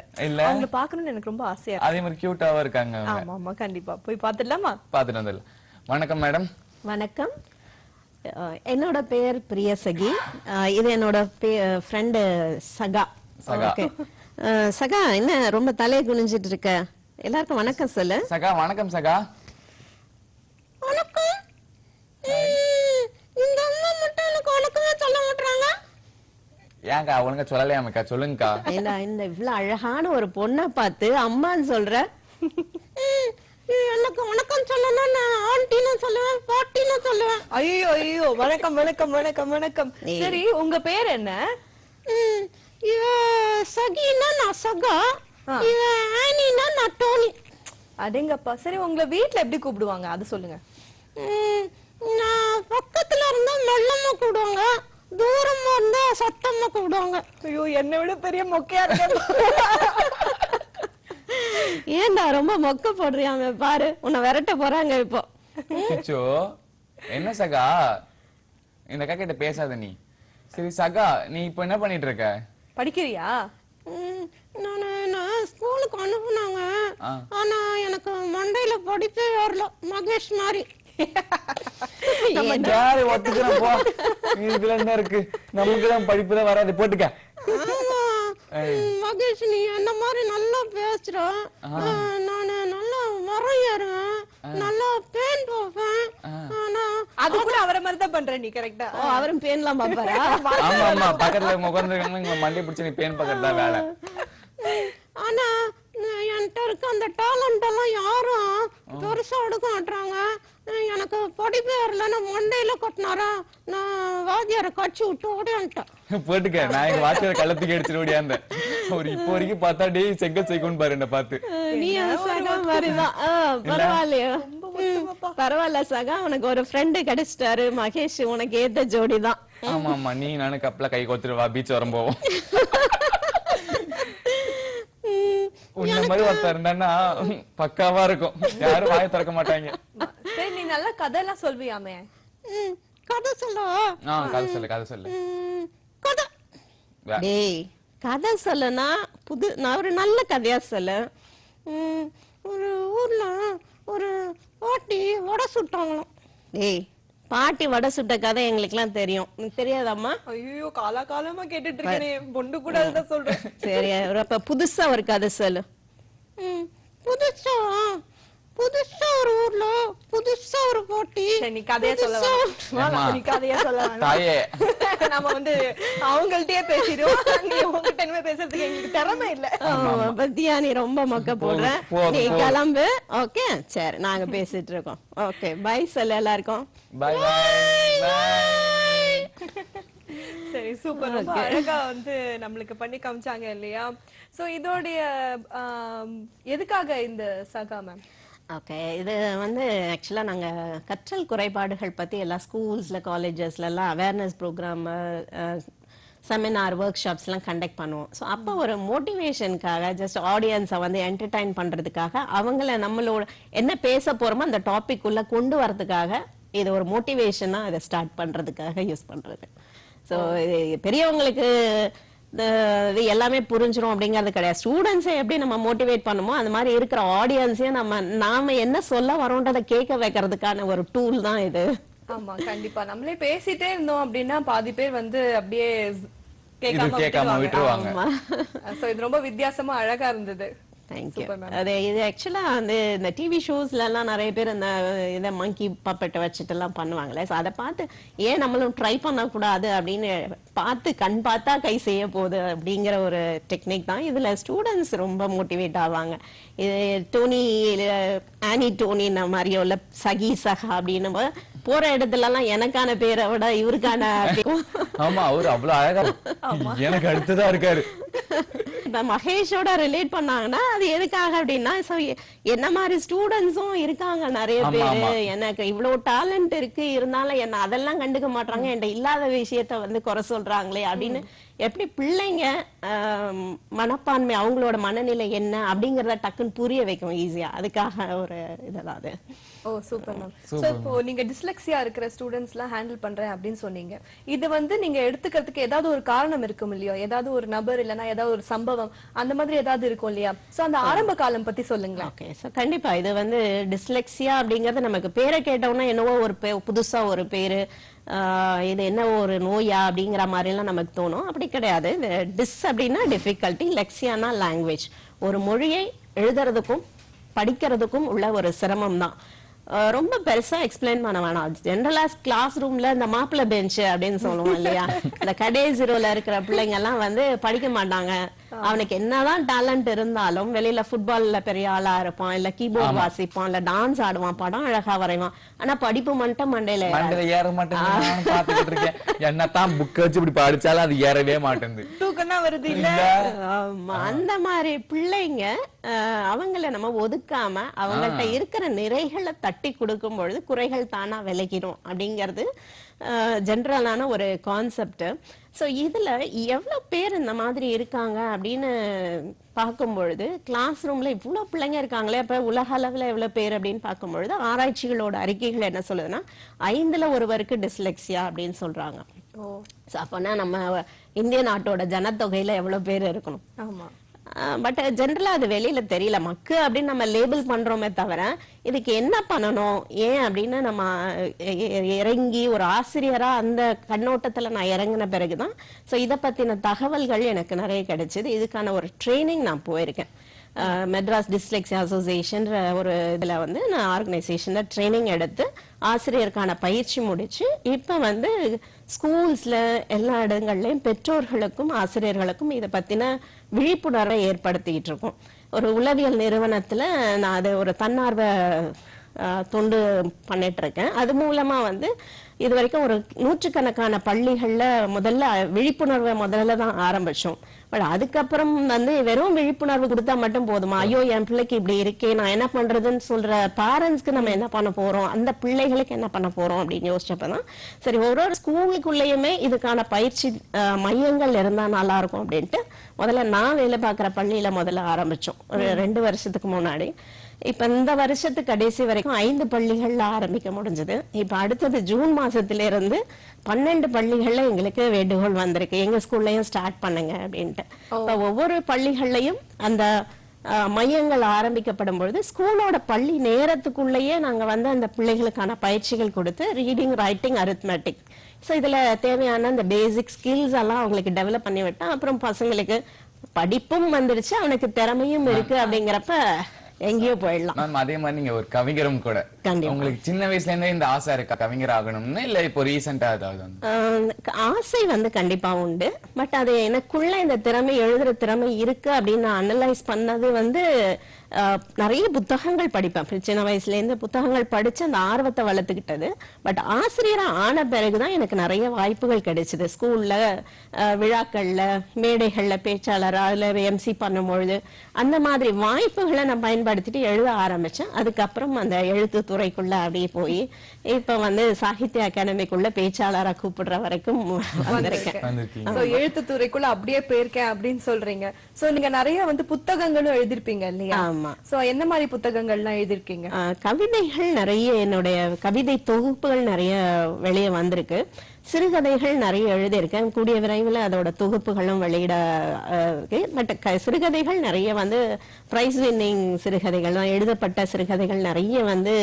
அவங்கள பார்க்கணும்னு எனக்கு ரொம்ப ஆசையா இருக்கு. அதே மாதிரி கியூட்டாவா இருக்காங்க. ஆமா, கண்டிப்பா போய் பார்த்துடலாமா? பார்த்துட்டு வந்துடலாம். வணக்கம் மேடம். வணக்கம், என்னோட பேர் பிரியசகி. இது என்னோட ஃப்ரெண்டு சகா. சகா, என்ன ரொம்ப தலையை குனிஞ்சிட்டு இருக்க? எல்லாருக்கும் வணக்கம் சொல்லு. சகா வணக்கம். சகா வணக்கம். இந்த அம்மா மட்டும் எனக்கு வணக்கமே சொல்ல மாட்டாங்க. ஏங்கா ஒழுங்கா சொல்லலையாமக்கா? சொல்லுங்கக்கா. இந்த இவ்வளவு அழகான ஒரு பொண்ணை பார்த்து அம்மான்னு சொல்ற. எனக்கு வணக்கம் சொல்லணும், நான் ஆண்டின்னு சொல்லுவேன், பாட்டின்னு சொல்லுவேன். ஐயோ, வணக்கம் வணக்கம் வணக்கம் வணக்கம். சரி, உங்க பேர் என்ன? சகினா நான் சகா, ஆனினா நான் டோனி. அடேங்கப்பா. சரி, உங்களை வீட்ல எப்படி கூப்பிடுவாங்க அது சொல்லுங்க. நான் பக்கத்துல இருந்தா மெல்லமா கூப்பிடுவாங்க, தூரமா இருந்தா சத்தமா கூப்பிடுவாங்க. ஐயோ, என்னை விட பெரிய மொக்கையா இருக்கு. ஏன்டா ரொம்ப மொக்க போடுறியாம பாரு, உன்னை விரட்ட போறாங்க இப்போ. என்ன சகா, இந்த அக்கா கிட்ட பேசாத நீ. சரி சகா, நீ இப்ப என்ன பண்ணிட்டு இருக்க? படிக்கிறியா? நான் ஸ்கூலுக்கு அனுப்புனாங்க. ஆனா எனக்கு மண்டையில படிப்பே வரல, மகேஷ் மாதிரி. இதுல என்ன இருக்கு, நமக்குதான் படிப்புதான் வராது, போட்டுக்க. மகேஷ், நீ என்ன மாதிரி நல்லா பேசுற. நானு நல்லா மரம் ஏறுவேன், நல்லா பேன் போவேன். அது கூட அவரை மாதிரி தான் பண்ற நீ. கரெக்டா? அவரும் பேன்லாம் பாப்பாரா? ஆமா, பக்கத்துல உட்கார்ந்துருக்காங்க, மண்டை பிடிச்சு நீ பேன் பக்கத்து தான் வேலை. ஆனா என்கிட்ட இருக்க அந்த டேலண்ட் எல்லாம் யாரும் பெருசா எடுக்க மாட்டாங்க. எனக்கு படிப்பே வரல, மண்டையில கொட்டினாரா, நான் வாத்தியார கட்சி விட்டு ஓடியான்ட்டேன். போட்டுக்க, நான் எங்க வாத்தியார கள்ளத்துக்கு அடிச்சுட்டு ஓடியாந்தேன். ஒரு இப்போ வரைக்கும் பார்த்தா டே செங்கல் செய்யணும் பாரு என்ன பார்த்து. நீ சகா மாதிரிதான். பரவாயில்லையா? பரவாயில்ல சகா, உனக்கு ஒரு ஃப்ரெண்டு கிடைச்சிட்டாரு மகேஷ், உனக்கு ஏத்த ஜோடி தான். ஆமா, நீ நானும் கப்பல கை கோத்துட்டு வா, பீச் வரும் போவோம். உன்ன மாதிரி ஒருத்தர் இருந்தான்னா பக்காவா இருக்கும், யாரும் வாயை திறக்க மாட்டாங்க. சரி, நீ நல்ல கதையெல்லாம் சொல்வியாமே. கதை சொல்லவா? கதை சொல்லு. டேய், கதை சொல்லனா நான் ஒரு நல்ல கதையா சொல்ல. ஒரு ஊர்ல ஒரு பாட்டி வடை சுட்டாங்களாம். டேய், பாட்டி வடை சுட்ட கதை எங்களுக்கு எல்லாம் தெரியும், தெரியாதாம்மா? ஐயோ, காலமா கேட்டுட்டு இருக்கேன், பொண்ணு கூட அதுதான் சொல்றேன். சரி, அப்ப புதுசா ஒரு கதை சொல்லு. புதுசா ஒரு ஊர்ல புதுசா ஒரு போட்டி. நீ கதையா சொல்ல தாயே, நம்ம வந்து அவங்கள்ட்டயே பேசிடுவோம். நீ உங்ககிட்ட என்ன பேசுறதுக்கு எங்களுக்கு திறமை இல்ல. பத்தியா, நீ ரொம்ப மொக்க போடுற. நீ கிளம்பு. ஓகே, சரி, நாங்க பேசிட்டு இருக்கோம். ஓகே, பை சொல்லு எல்லாருக்கும். பை. சரி, சூப்பர். ரொம்ப அழகா வந்து நம்மளுக்கு பண்ணி காமிச்சாங்க இல்லையா? சோ இதோடைய எதுக்காக இந்த சகா மேம்? ஓகே, இது வந்து ஆக்சுவலா நாங்க கற்றல் குறைபாடுகள் பத்தி எல்லா ஸ்கூல்ஸ்ல காலேஜஸ்ல எல்லாம் அவேர்னஸ் ப்ரோக்ராம் செமினார் ஒர்க் ஷாப்ஸ்லாம் கண்டக்ட் பண்ணுவோம். ஸோ அப்போ ஒரு மோட்டிவேஷனுக்காக ஜஸ்ட் ஆடியன்ஸை வந்து என்டர்டைன் பண்றதுக்காக அவங்கள நம்மளோட என்ன பேச போறோமோ அந்த டாபிக் உள்ள கொண்டு வரதுக்காக இது ஒரு மோட்டிவேஷனா இதை ஸ்டார்ட் பண்றதுக்காக யூஸ் பண்றது. ஸோ பெரியவங்களுக்கு இது எல்லாமே புரிஞ்சிரும் அப்படிங்கிறது கிடையாது. ஸ்டூடெண்ட்ஸை எப்படி நம்ம மோட்டிவேட் பண்ணுமோ அந்த மாதிரி இருக்கிற ஆடியன்ஸையும் நாம என்ன சொல்ல வரோன்றதை கேட்க வைக்கிறதுக்கான ஒரு டூல் தான் இது. ஆமா, கண்டிப்பா. நம்மளே பேசிட்டே இருந்தோம் அப்படின்னா பாதி பேர் வந்து அப்படியே கேட்காம விட்டுருவாங்க. சோ இது ரொம்ப வித்தியாசமா அழகா இருந்தது. தேங்க்யூ. அது இது ஆக்சுவலா வந்து இந்த டிவி ஷோஸ்ல எல்லாம் நிறைய பேர் இந்த இதை மங்கி பப்பெட்டை வச்சுட்டு எல்லாம் பண்ணுவாங்களே. ஸோ அதை பார்த்து ஏன் நம்மளும் ட்ரை பண்ணக்கூடாது அப்படின்னு பார்த்து கண் பார்த்தா கை செய்ய போகுது அப்படிங்கிற ஒரு டெக்னிக் தான். இதுல ஸ்டூடெண்ட்ஸ் ரொம்ப மோட்டிவேட் ஆவாங்க. இது டோனி ஆனி டோனி மாதிரி உள்ள சகி சகா அப்படின்னு போற இடத்துல எல்லாம் எனக்கான பேரை விட இவருக்கான ஆமா அவரு அவ்வளவு அழகா எனக்கு அடுத்ததா இருக்காரு. மகேஷோட ரிலேட் பண்ணாங்கன்னா அது எதுக்காக அப்படின்னா என்ன மாதிரி ஸ்டூடெண்ட்ஸும் இருக்காங்க நிறைய பேரு. எனக்கு இவ்வளவு டேலண்ட் இருக்கு இருந்தாலும் என்ன அதெல்லாம் கண்டுக்க மாட்டாங்க, என்கிட்ட இல்லாத விஷயத்த வந்து குறை சொல்றாங்களே அப்படின்னு எப்படி பிள்ளைங்க மனப்பான்மை அவங்களோட மனநிலை என்ன அப்படிங்கறத டக்குன்னு புரிய வைக்கும் ஈஸியா. அதுக்காக ஒரு இதெல்லாம் அது. ஓ சூப்பர் மேம். சோ இப்போ நீங்க டிஸ்லெக்சியா இருக்கிற ஸ்டூடெண்ட்ஸ் எல்லாம் ஹேண்டில் பண்றேன் அப்படின்னு சொன்னீங்க. இது வந்து நீங்க எடுத்துக்கிறதுக்கு ஏதாவது ஒரு காரணம் இருக்கும் இல்லையோ? ஏதாவது ஒரு நபர் இல்லனா ஏதாவது ஒரு சம்பவம் அந்த மாதிரி ஏதாவது இருக்கும் இல்லையா? சோ அந்த ஆரம்ப காலம் பத்தி சொல்லுங்க. ஓகே. சோ கண்டிப்பா இது வந்து டிஸ்லெக்சியா அப்படிங்கறது நமக்கு பேரை கேட்டோம்னா என்னவோ ஒரு புதுசா ஒரு பேரு, இது என்ன ஒரு நோயா அப்படிங்கிற மாதிரி எல்லாம் நமக்கு தோணும். அப்படி கிடையாது. டிஸ் அப்படின்னா டிஃபிகல்ட்டி, லெக்சியானா லாங்குவேஜ். ஒரு மொழியை எழுதுறதுக்கும் படிக்கிறதுக்கும் உள்ள ஒரு சிரமம் தான். ரொம்ப பெருசா எக்ஸ்பிளைன் பண்ண வேணாம். ஜெனரலா கிளாஸ் ரூம்ல இந்த மாப்பிள பெஞ்ச் அப்படின்னு சொல்லுவோம் இல்லையா, இந்த கடைசிரோல இருக்கிற பிள்ளைங்க எல்லாம் வந்து படிக்க மாட்டாங்க. அவனுக்கு என்னதான் டேலண்ட் இருந்தாலும் வெளியில ஃபுட்பால்ல பெரிய ஆளா இருப்பான், இல்ல கீபோர்ட் வாசிப்பான், இல்ல டான்ஸ் ஆடுவான், படம் அழகா வரைவான். ஆனா படிப்பு மட்டும் மண்டையில ஏற மாட்டேன். என்னத்தான் புக் வச்சு இப்படி படிச்சாலும் அது ஏறவே மாட்டேங்குது, தூக்கம் தான் வருது இல்ல. அந்த மாதிரி பிள்ளைங்க அவங்கள நம்ம ஒதுக்காம அவங்கள்ட்ட இருக்கிற நிறைகளை தட்டி கொடுக்கும் பொழுது குறைகள் தானா விலகிடும் அப்படிங்கிறது ஜென்ரலான ஒரு கான்செப்ட். ஸோ இதுல எவ்வளவு பேர் இந்த மாதிரி இருக்காங்க அப்படின்னு பார்க்கும் பொழுது கிளாஸ் ரூம்ல இவ்வளவு பிள்ளைங்க இருக்காங்களே, அப்ப உலக அளவுல எவ்வளவு பேர் அப்படின்னு பார்க்கும் பொழுது ஆராய்ச்சிகளோட அறிக்கைகள் என்ன சொல்லுதுன்னா 5ல் 1 டிஸ்லெக்சியா அப்படின்னு சொல்றாங்க. அப்பனா நம்ம இந்திய நாட்டோட ஜனத்தொகையில எவ்வளவு பேர் இருக்கணும். ஆமா. பட் ஜென்ரலா அது வெளியில தெரியல. மக்கு அப்படின்னு நம்ம லேபிள் பண்றோமே தவிர இதுக்கு என்ன பண்ணணும் ஏன் அப்படின்னு நம்ம இறங்கி ஒரு ஆசிரியரா அந்த கண்ணோட்டத்துல நான் இறங்கின பிறகுதான் சோ இதை பத்தின தகவல்கள் எனக்கு நிறைய கிடைச்சது. இதுக்கான ஒரு ட்ரைனிங் நான் போயிருக்கேன். மெட்ராஸ் டிஸ்லெக்சியா அசோசியேஷன் ஒரு இதுல வந்து நான் ஆர்கனைசேஷன்ல ட்ரைனிங் எடுத்து ஆசிரியருக்கான பயிற்சி முடிச்சு இப்ப வந்து ஸ்கூல்ஸ்ல எல்லா இடங்கள்லயும் பெற்றோர்களுக்கும் ஆசிரியர்களுக்கும் இதை பத்தின விழிப்புணர்வை ஏற்படுத்திட்டு இருக்கோம். ஒரு உளவியல் நிறுவனத்துல நான் அதை ஒரு தன்னார்வ தொண்டு பண்ணிட்டு இருக்கேன். அது மூலமா வந்து இது வரைக்கும் ஒரு 100கணக்கான பள்ளிகள்ல முதல்ல விழிப்புணர்வை முதல்ல தான் ஆரம்பிச்சோம். பட் அதுக்கப்புறம் வந்து வெறும் விழிப்புணர்வு கொடுத்தா மட்டும் போதுமா, ஐயோ என் பிள்ளைக்கு இப்படி இருக்கே நான் என்ன பண்றதுன்னு சொல்ற பேரண்ட்ஸ்க்கு நம்ம என்ன பண்ண போறோம், அந்த பிள்ளைகளுக்கு என்ன பண்ண போறோம் அப்படின்னு யோசிச்சப்பதான் சரி ஒரு ஸ்கூலுக்குள்ளேயுமே இதுக்கான பயிற்சி மையங்கள் இருந்தா நல்லா இருக்கும் அப்படின்ட்டு முதல்ல நான் வேலை பார்க்குற பள்ளியில முதல்ல ஆரம்பிச்சோம் ஒரு 2 வருஷத்துக்கு முன்னாடி. இப்ப இந்த வருஷத்துக்கு கடைசி வரைக்கும் 5 பள்ளிகள்ல ஆரம்பிக்க முடிஞ்சது. இப்ப அடுத்தது ஜூன் மாசத்துல இருந்து 12 பள்ளிகள்ல எங்களுக்கு வேண்டுகோள் வந்திருக்கு, எங்க ஸ்கூல்லயும் ஸ்டார்ட் பண்ணுங்க அப்படின்ட்டு. இப்ப ஒவ்வொரு பள்ளிகள்லயும் அந்த மையங்கள் ஆரம்பிக்கப்படும் பொழுது ஸ்கூலோட பள்ளி நேரத்துக்குள்ளேயே நாங்க வந்து அந்த பிள்ளைகளுக்கான பயிற்சிகள் கொடுத்து ரீடிங், ரைட்டிங், அரித்மெட்டிக் ஸோ இதுல தேவையான அந்த பேசிக் ஸ்கில்ஸ் எல்லாம் அவங்களுக்கு டெவலப் பண்ணி விட்டா அப்புறம் பசங்களுக்கு படிப்பும் வந்துருச்சு, அவனுக்கு திறமையும் இருக்கு அப்படிங்கிறப்ப எங்கேயோ போயிடலாம். மேம் அதே மாதிரி நீங்க ஒரு கவிஞரும் கூட. உங்களுக்கு சின்ன வயசுல இருந்தே இந்த ஆசை இருக்கா கவிஞர் ஆகணும்னு, இல்ல இப்போ ரீசெண்டா ஏதாவது? ஆசை வந்து கண்டிப்பா உண்டு. பட் அது எனக்குள்ள இந்த திறமை, எழுதுற திறமை இருக்கு அப்படின்னு நான் அனலைஸ் பண்ணது வந்து நிறைய புத்தகங்கள் படிப்பேன். சின்ன வயசுல இருந்து புத்தகங்கள் படிச்சு அந்த ஆர்வத்தை வளர்த்துக்கிட்டது. பட் ஆசிரியரா ஆன பிறகுதான் எனக்கு நிறைய வாய்ப்புகள் கிடைச்சது. ஸ்கூல்ல விழாக்கள்ல மேடைகள்ல பேச்சாளரா இல்ல எம்சி பண்ணும்பொழுது அந்த மாதிரி வாய்ப்புகளை நான் பயன்படுத்திட்டு எழுத ஆரம்பிச்சேன். அதுக்கப்புறம் அந்த எழுத்து துறைக்குள்ள அப்படியே போய் இப்ப வந்து சாகித்ய அகாடமிக்குள்ள பேச்சாளரா கூப்பிடுற வரைக்கும் வந்திருக்கேன். சோ எழுத்துத்துறைக்குள்ள அப்படியே போயிருக்கேன் அப்படின்னு சொல்றீங்க. சோ நீங்க நிறைய வந்து புத்தகங்களும் எழுதிருப்பீங்க இல்லையா? ஆமா. சோ என்ன மாதிரி புத்தகங்கள்லாம் எழுதிருக்கீங்க? கவிதைகள் நிறைய, என்னுடைய கவிதை தொகுப்புகள் நிறைய வெளியே வந்திருக்கு. சிறுகதைகள் நிறைய எழுதியிருக்கேன். கூடிய விரைவில் அதோட தொகுப்புகளும் வெளியிட பட் சிறுகதைகள் நிறைய வந்து பிரைஸ் வின்னிங் சிறுகதைகள் தான், எழுதப்பட்ட சிறுகதைகள் நிறைய வந்து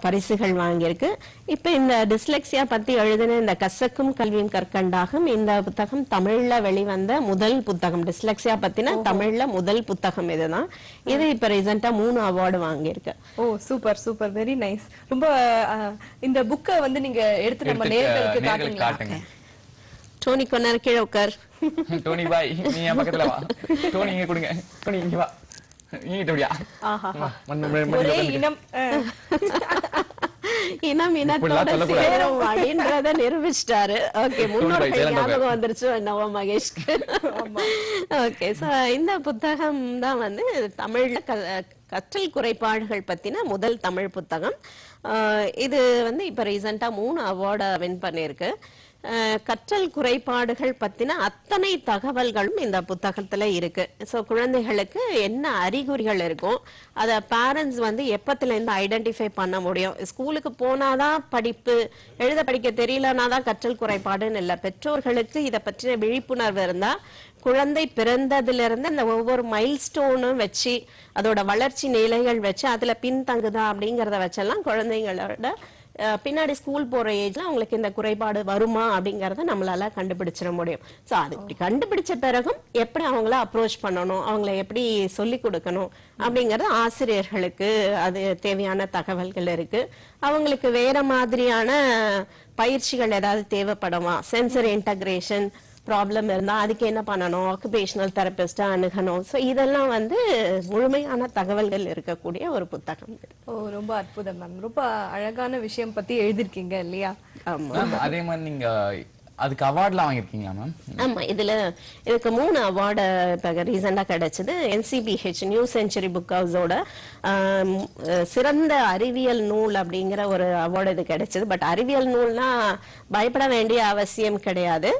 பரிசுகள் வாங்கியிருக்கு. இப்ப இந்த டிஸ்லெக்சியா பத்தி எழுதின இந்த கசக்கும் கல்வியும் கற்கண்டாகும் இந்த புத்தகம் தமிழ்ல வெளிவந்த முதல் புத்தகம். டிஸ்லெக்சியா பத்தின தமிழ்ல முதல் புத்தகம் இதுதான். இது இப்ப ரீசெண்டா 3 அவார்டு வாங்கியிருக்கு. ஓ சூப்பர் சூப்பர், வெரி நைஸ். ரொம்ப இந்த புக்கை வந்து நீங்க எடுத்து நம்ம நேயர்களுக்கு காட்டுங்க. டோனி கொன்னார் கீழே உட்கார். டோனி பாய் நீ என் பக்கத்துல வா. டோனி இங்க கொடுங்க. டோனி இங்க வா. ஒரே இனம் இனத்தோட சேரும் அப்படின்றத நிரூபிச்சிட்டாரு. ஓகே, முன்னோர்கள் ஞாபகம் வந்துருச்சு என்னவோ மகேஷ்க்கு. ஓகே, சோ இந்த புத்தகம் தான் வந்து தமிழ்ல கற்றல் குறைபாடுகள் பத்தின முதல் தமிழ் புத்தகம். இது வந்து இப்ப ரீசெண்டா 3 அவார்டை வின் பண்ணிருக்கு. கற்றல் குறைபாடுகள் பத்தின அத்தனை தகவல்களும் இந்த புத்தகத்துல இருக்கு. சோ குழந்தைகளுக்கு என்ன அறிகுறிகள் இருக்கும், அத பேரண்ட்ஸ் வந்து எப்பத்துல இருந்து ஐடென்டிஃபை பண்ண முடியும். ஸ்கூலுக்கு போனாதான் படிப்பு, எழுத படிக்க தெரியலனாதான் கற்றல் குறைபாடுன்னு இல்லை. பெற்றோர்களுக்கு இதை பற்றின விழிப்புணர்வு இருந்தா குழந்தை பிறந்ததுல இருந்து அந்த ஒவ்வொரு மைல்ஸ்டோனும் வச்சு அதோட வளர்ச்சி நிலைகள் வச்சு அதுல பின்தங்குதா அப்படிங்கறத வச்செல்லாம் குழந்தைங்களோட பின்னாடி ஸ்கூல் போற ஏஜ்ல அவங்களுக்கு இந்த குறைபாடு வருமா அப்படிங்கறத நம்மளால கண்டுபிடிச்சிட முடியும். சோ அது இப்படி கண்டுபிடிச்ச பிறகும் எப்படி அவங்கள அப்ரோச் பண்ணணும், அவங்கள எப்படி சொல்லி கொடுக்கணும் அப்படிங்கறது ஆசிரியர்களுக்கு அது தேவையான தகவல்கள் இருக்கு. அவங்களுக்கு வேற மாதிரியான பயிற்சிகள் ஏதாவது தேவைப்படுமா, சென்சரி இன்டகிரேஷன் ப்ராப்ளம் இருந்தா அதுக்கு என்ன பண்ணணும், ஆக்குபேஷனல் தெரபிஸ்ட அணுகணும். சோ இதெல்லாம் வந்து முழுமையான தகவல்கள் இருக்கக்கூடிய ஒரு புத்தகம். ஓ ரொம்ப அற்புதம் மேம், ரொம்ப அழகான விஷயம் பத்தி எழுதிருக்கீங்க இல்லையா? ஆமா. அதே மாதிரி நீங்க அதுக்கு அவார்ட்லாம் வாங்கிருக்கீங்களா மேம்? ஆமா, இதுக்கு 3 அவார்டு இப்ப ரீசெண்டா கிடைச்சது. NCBH நியூ செஞ்சுரி புக் ஹவுஸோட சிறந்த அறிவியல் நூல் அப்படிங்கிற ஒரு அவார்டு இது கிடைச்சது. பட் அறிவியல் நூல்னா பயப்பட வேண்டிய அவசியம் கிடையாது.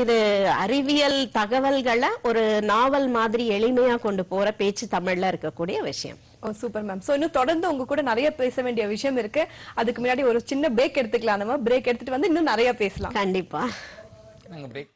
இது அறிவியல் தகவல்களை ஒரு நாவல் மாதிரி எளிமையா கொண்டு போற பேச்சு தமிழ்ல இருக்கக்கூடிய விஷயம். ஓ சூப்பர் மேம். சோ இன்னும் தொடர்ந்து உங்க கூட நிறைய பேச வேண்டிய விஷயம் இருக்கு. அதுக்கு முன்னாடி ஒரு சின்ன பிரேக் எடுத்துக்கலாம். நம்ம பிரேக் எடுத்துட்டு வந்து இன்னும் நிறைய பேசலாம். கண்டிப்பா. நாங்க பிரேக்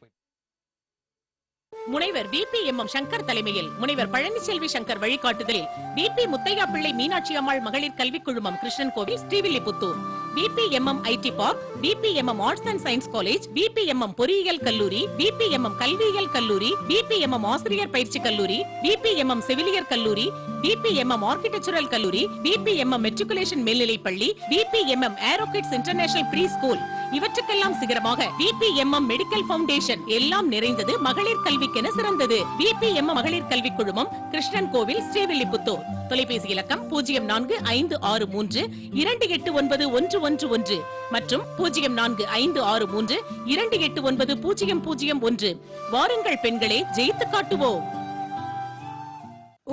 முனைவர் VPMM சங்கர் தலைமையில் முனைவர் பழனிச்செல்வி சங்கர் வழிகாட்டுதலில் VP முத்தையா பிள்ளை மீனாட்சி அம்மாள் மகளிர் கல்விக் குழுமம் கிருஷ்ணன் கோவில் Srivilliputhur, VPMM IT park, VPMM arts and science college, VPMM பொறியியல் கல்லூரி, VPMM கல்வியியல் கல்லூரி, VPMM ஆசிரியர் பயிற்சி கல்லூரி, VPMM செவிலியர் கல்லூரி, VPMM ஆர்க்கிடெக்சரல் கல்லூரி, VPMM மெட்ரிகுலேஷன் மேல்நிலைப் பள்ளி, VPMM Aerokids international pre school, இவற்றுக்கெல்லாம் சிகரமாக VPMM மெடிக்கல் ஃபவுண்டேஷன் எல்லாம் நிறைந்தது மகளிர் கல்விக்கென சிறந்தது. VPMM மகளிர் கல்விக் குழுமம் கிருஷ்ணன் கோவில் ஸ்ரீவில்லிபுத்தூர். தொலைபேசி இலக்கம் 0456328911 மற்றும் 045632890001. வாருங்கள் பெண்களே, ஜெயித்து காட்டுவோம்.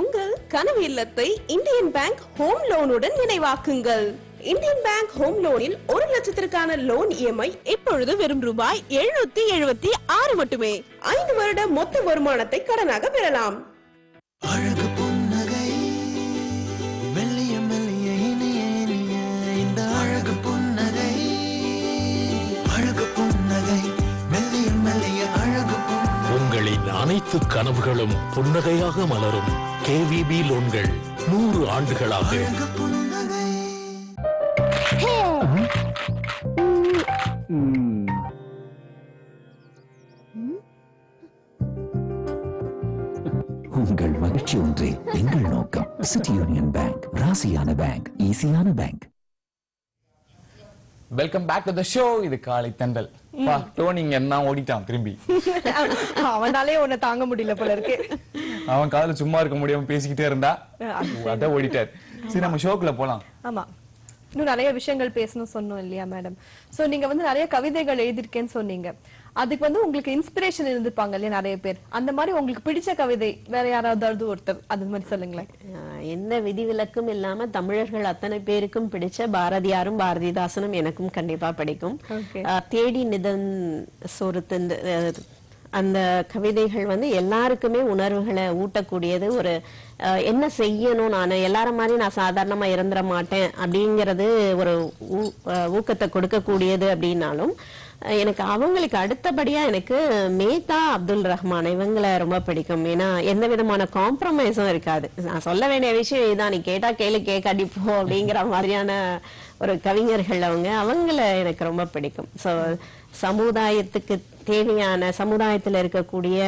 உங்கள் கனவு இல்லத்தை இந்தியன் பேங்க் ஹோம் லோனுடன் நினைவாக்குங்கள். இந்தியன் பேங்க் ஹோம் லோனில் 1 லட்சத்திற்கான லோன் EMI இப்பொழுது வெறும் ரூபாய் 776 மட்டுமே. 5 வருட மொத்த வருமானத்தை கடனாக பெறலாம். அழகு புன்னகை மெல்லிய மெல்லிய இனிய இனிய இந்த அழகு புன்னகை, அழகு புன்னகை மெல்லிய மெல்லிய அழகு புன்னகை. உங்களின் அனைத்து கனவுகளும் புன்னகையாக மலரும் KVB லோன்கள் 100 ஆண்டுகளாக. அழகு புன்னகை. உங்கள் மகிழ்ச்சி ஒன்றே எங்கள் நோக்கம். சிட்டி யூனியன் பேங்க், ராசியான பேங்க், ஈஸியான bank. Welcome back to the show. இது காலை தென்றல். டோனி என்ன ஓடிட்டான் திரும்பி. அவனாலே உன்னை தாங்க முடியல போல இருக்கு. அவன் காதுல சும்மா இருக்க முடியாம பேசிக்கிட்டே இருந்தா அதான் ஓடிட்டார். சரி நம்ம ஷோக்குள்ள போலாம். ஆமா, இன்னும் நிறைய விஷயங்கள் பேசணும் சொன்னோம் இல்லையா மேடம்? சோ நீங்க வந்து நிறைய கவிதைகள் எழுதிருக்கேன்னு சொன்னீங்க. அதுக்கு வந்து உங்களுக்கு இன்ஸ்பிரேஷன் இருந்திருப்பாங்க இல்லையா நிறைய பேர். அந்த மாதிரி உங்களுக்கு பிடிச்ச கவிதை வேற யாராவது ஒருத்தர் அது மாதிரி சொல்லுங்களேன். எந்த விதிவிலக்கும் இல்லாம தமிழர்கள் அத்தனை பேருக்கும் பிடிச்ச பாரதியாரும் பாரதிதாசனும் எனக்கும் கண்டிப்பா பிடிக்கும். தேடி நிதன் சொருத்து அந்த கவிதைகள் வந்து எல்லாருக்குமே உணர்வுகளை ஊட்டக்கூடியது. ஒரு என்ன செய்யணும், நான் எல்லாரும் மாதிரி நான் சாதாரணமா இருந்துட மாட்டேன் அப்படிங்கிறது ஒரு ஊக்கத்தை கொடுக்கக்கூடியது. அப்படின்னாலும் எனக்கு அவங்களுக்கு அடுத்தபடியா எனக்கு மேத்தா அப்துல் ரஹ்மான் இவங்களை ரொம்ப பிடிக்கும். ஏன்னா எந்த விதமான காம்ப்ரமைஸும் இருக்காது. நான் சொல்ல வேண்டிய விஷயம் இதுதான், நீ கேட்டா கேளு கேட்காடி போ அப்படிங்கிற மாதிரியான ஒரு கவிஞர்கள் அவங்கள எனக்கு ரொம்ப பிடிக்கும். ஸோ சமுதாயத்துக்கு தேவையான, சமுதாயத்துல இருக்கக்கூடிய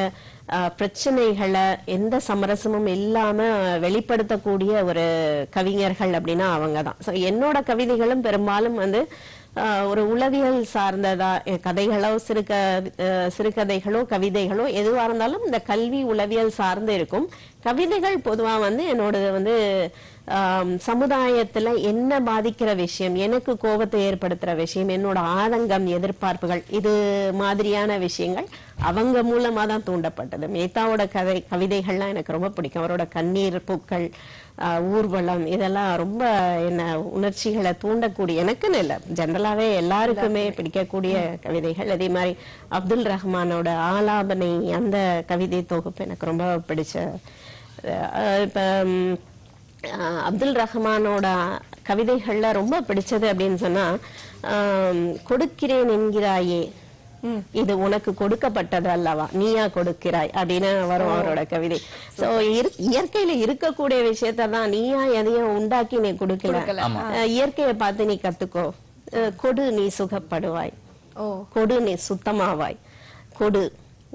பிரச்சனைகளை எந்த சமரசமும் இல்லாம வெளிப்படுத்தக்கூடிய ஒரு கவிஞர்கள் அப்படின்னா அவங்கதான். ஸோ என்னோட கவிதைகளும் பெரும்பாலும் வந்து ஒரு உளவியல் சார்ந்ததா, கதைகளோ சிறுகதைகளோ கவிதைகளோ எதுவா இருந்தாலும் இந்த கல்வி உளவியல் சார்ந்து இருக்கும். கவிதைகள் பொதுவா வந்து என்னோட வந்து சமுதாயத்துல என்ன பாதிக்கிற விஷயம், எனக்கு கோபத்தை ஏற்படுத்துற விஷயம், என்னோட ஆதங்கம், எதிர்பார்ப்புகள், இது மாதிரியான விஷயங்கள் அவங்க மூலமா தான் தூண்டப்பட்டது. மேத்தாவோட கவிதைகள்லாம் எனக்கு ரொம்ப பிடிக்கும். அவரோட கண்ணீர் பூக்கள், ஊர்வலம், இதெல்லாம் ரொம்ப என்ன உணர்ச்சிகளை தூண்டக்கூடிய, எனக்குன்னு இல்லை ஜெனரலாவே எல்லாருக்குமே பிடிக்கக்கூடிய கவிதைகள். அதே மாதிரி அப்துல் ரஹ்மானோட ஆலாபனை அந்த கவிதை தொகுப்பு எனக்கு ரொம்ப பிடிச்ச. இப்ப அப்துல் ரஹ்மானோட கவிதைகள்ல ரொம்ப பிடிச்சது அப்படின்னு சொன்னா, கொடுக்கிறேன் என்கிறாயே இது உனக்கு கொடுக்கப்பட்டது அல்லவா, நீயா கொடுக்கிறாய் அப்படின்னு வரும் அவரோட கவிதை. சோ இயற்கையில இருக்கக்கூடிய விஷயத்தான் நீயா எதையும் உண்டாக்கி நீ கொடுக்கல, இயற்கையை பார்த்து நீ கத்துக்கோ, கொடு நீ சுகப்படுவாய், கொடு நீ சுத்தமாவாய், கொடு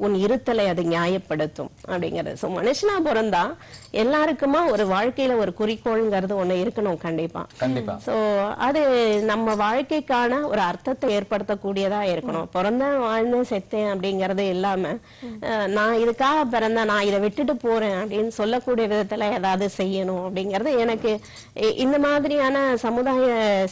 உன் இருத்தலை அது நியாயப்படுத்தும் அப்படிங்கிறது. சோ மனுஷனா பிறந்தா எல்லாருக்குமா ஒரு வாழ்க்கையில ஒரு குறிக்கோள்ங்கிறது ஒண்ணு இருக்கணும் கண்டிப்பா. சோ அது நம்ம வாழ்க்கைக்கான ஒரு அர்த்தத்தை ஏற்படுத்தக்கூடியதா இருக்கணும். பிறந்தேன் வாழ்ந்தேன் செத்தேன் அப்படிங்கறது இல்லாம நான் இதுக்காக பிறந்தேன், நான் இதை விட்டுட்டு போறேன் அப்படின்னு சொல்லக்கூடிய விதத்துல ஏதாவது செய்யணும் அப்படிங்கறது எனக்கு இந்த மாதிரியான சமுதாய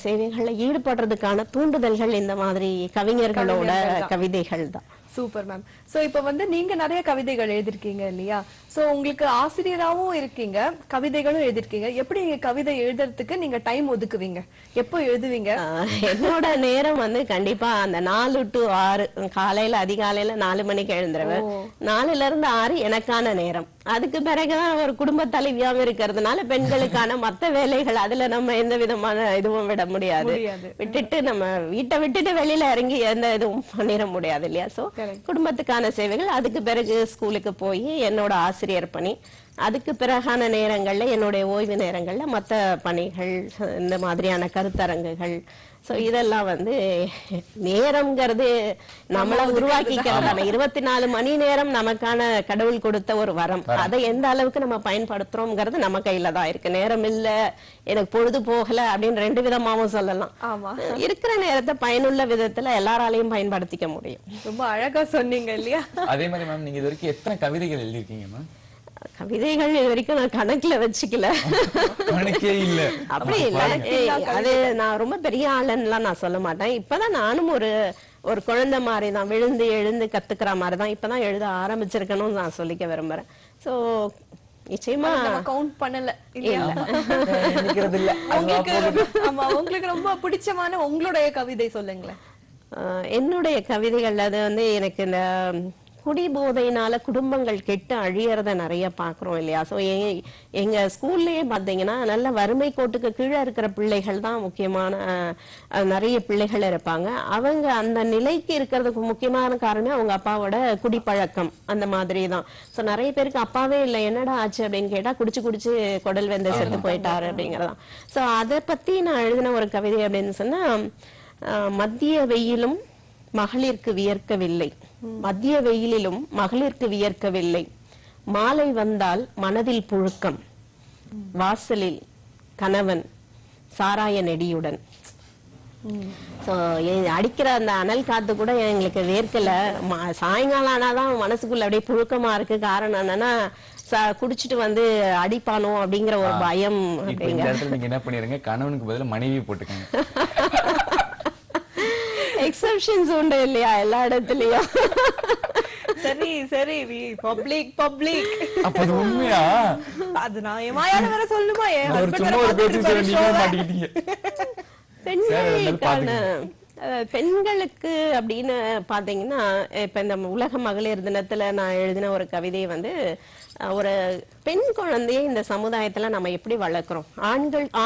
சேவைகள்ல ஈடுபடுறதுக்கான தூண்டுதல்கள் இந்த மாதிரி கவிஞர்களோட கவிதைகள் தான். Super ma'am. சோ இப்ப வந்து நீங்க நிறைய கவிதைகள் எழுதிருக்கீங்க இல்லையா? சோ உங்களுக்கு ஆசிரியராகவும் இருக்கீங்க, கவிதைகளும் எழுதிருக்கீங்க. எப்படி நீங்க கவிதை எழுதுறதுக்கு நீங்க டைம் ஒதுக்குவீங்க? எப்போ எழுதுவீங்க? என்னோட நேரம் வந்து கண்டிப்பா அந்த 4 to 6 காலையில அதிகாலையில 4 மணிக்கு எழுந்துருவேன். 4ல இருந்து 6 எனக்கான நேரம். அதுக்கு பிறகுதான் ஒரு குடும்ப தலைவியாவும் இருக்கிறதுனால பெண்களுக்கான மத்த வேலைகள், அதுல நம்ம எந்த விதமான இதுவும் விட முடியாது. விட்டுட்டு நம்ம வீட்டை விட்டுட்டு வெளியில இறங்கி எந்த இதுவும் பண்ணிட முடியாது இல்லையா? சோ குடும்பத்துக்கான சேவைகள், அதுக்கு பிறகு ஸ்கூலுக்கு போய் என்னோட ஆசிரியர் பணி, அதுக்கு பிறகான நேரங்கள்ல என்னுடைய ஓய்வு நேரங்கள்ல மத்த பணிகள், இந்த மாதிரியான கருத்தரங்குகள். சோ இதெல்லாம் வந்து நேரம்ங்கிறது நம்மள உருவாக்கிக்கிறதான 24 மணி நேரம் நமக்கான கடவுள் கொடுத்த ஒரு வரம். அதை எந்த அளவுக்கு நம்ம பயன்படுத்துறோம்ங்கிறது நம்ம கையில தான் இருக்கு. நேரம் இல்ல, எனக்கு பொழுது போகல அப்படின்னு 2 விதமாவும் சொல்லலாம். இருக்கிற நேரத்தை பயனுள்ள விதத்துல எல்லாராலையும் பயன்படுத்திக்க முடியும். ரொம்ப அழகா சொன்னீங்க இல்லையா? அதே மாதிரி மேம், நீங்க இது வரைக்கும் எத்தனை கவிதைகள் எழுதிருக்கீங்க மேம்? கவிதைகள் இது வரைக்கும் நான் கணக்குல வச்சுக்கல. அப்படி இல்ல, அது நான் ரொம்ப பெரிய ஆளுன்னுலாம் நான் சொல்ல மாட்டேன். இப்பதான் நானும் ஒரு குழந்தை மாதிரிதான் விழுந்து எழுந்து கத்துக்கிற மாதிரிதான் இப்பதான் எழுத ஆரம்பிச்சிருக்கணும்னு நான் சொல்லிக்க விரும்புறேன். சோ நிச்சயமா கவுண்ட் பண்ணல இல்லையா? உங்களுக்கு ரொம்ப பிடிச்சமான உங்களுடைய கவிதை சொல்லுங்களேன். என்னுடைய கவிதைகள் அது வந்து எனக்கு இந்த குடிபோதையினால குடும்பங்கள் கெட்டு அழியறத நிறைய பாக்குறோம் இல்லையா? சோ எங்க ஸ்கூல்லயே பாத்தீங்கன்னா நல்ல வறுமை கோட்டுக்கு கீழே இருக்கிற பிள்ளைகள் தான் முக்கியமான நிறைய பிள்ளைகள் இருப்பாங்க. அவங்க அந்த நிலைக்கு இருக்கிறதுக்கு முக்கியமான காரணம் அவங்க அப்பாவோட குடிப்பழக்கம் அந்த மாதிரி தான். சோ நிறைய பேருக்கு அப்பாவே இல்லை, என்னடா ஆச்சு அப்படின்னு கேட்டா குடிச்சு குடல் வெந்த செத்து போயிட்டாரு அப்படிங்கறதான். சோ அதை பத்தி நான் எழுதின ஒரு கவிதை அப்படின்னு சொன்னா, மத்திய வெயிலும் மகளிருக்கு வியர்க்கவில்லை, மத்திய வெயிலிலும் மகளிருக்கு வியர்க்கவில்லை, மாலை வந்தால் மனதில் புழுக்கம், வாசலில் கணவன் சாராய நெடியுடன். அடிக்கிற அந்த அனல் காத்து கூட எங்களுக்கு வேர்க்கல, சாயங்காலம் ஆனாதான் மனசுக்குள்ள அப்படியே புழுக்கமா இருக்கு. காரணம் என்னன்னா குடிச்சிட்டு வந்து அடிப்பானோ அப்படிங்கிற ஒரு பயம். நீங்க என்ன பண்ணிருங்க, கணவனுக்கு பதிலா மனைவி போட்டுக்கோங்க. எக்ஸெப்ஷன்ஸ் உண்டு இல்லையா எல்லா இடத்துலயும். சரி சரி பப்ளிக் அப்ப அது உண்மையா? அது நான் என் வாயால வேற சொல்லுமா? என் ஒரு husband சும்மா வேற ஒரு பேச்சு பார்த்திருப்பாரு சொல்லி நீங்க show-வை. மாட்டிக்கிட்டீங்க. பெண்களுக்கான பெண்களுக்கு அப்படின்னு பாத்தீங்கன்னா, இப்ப இந்த உலக மகளிர் தினத்துல நான் எழுதின ஒரு கவிதையை வந்து ஒரு பெண் குழந்தையை இந்த சமுதாயத்துல நம்ம எப்படி வளர்க்கிறோம்,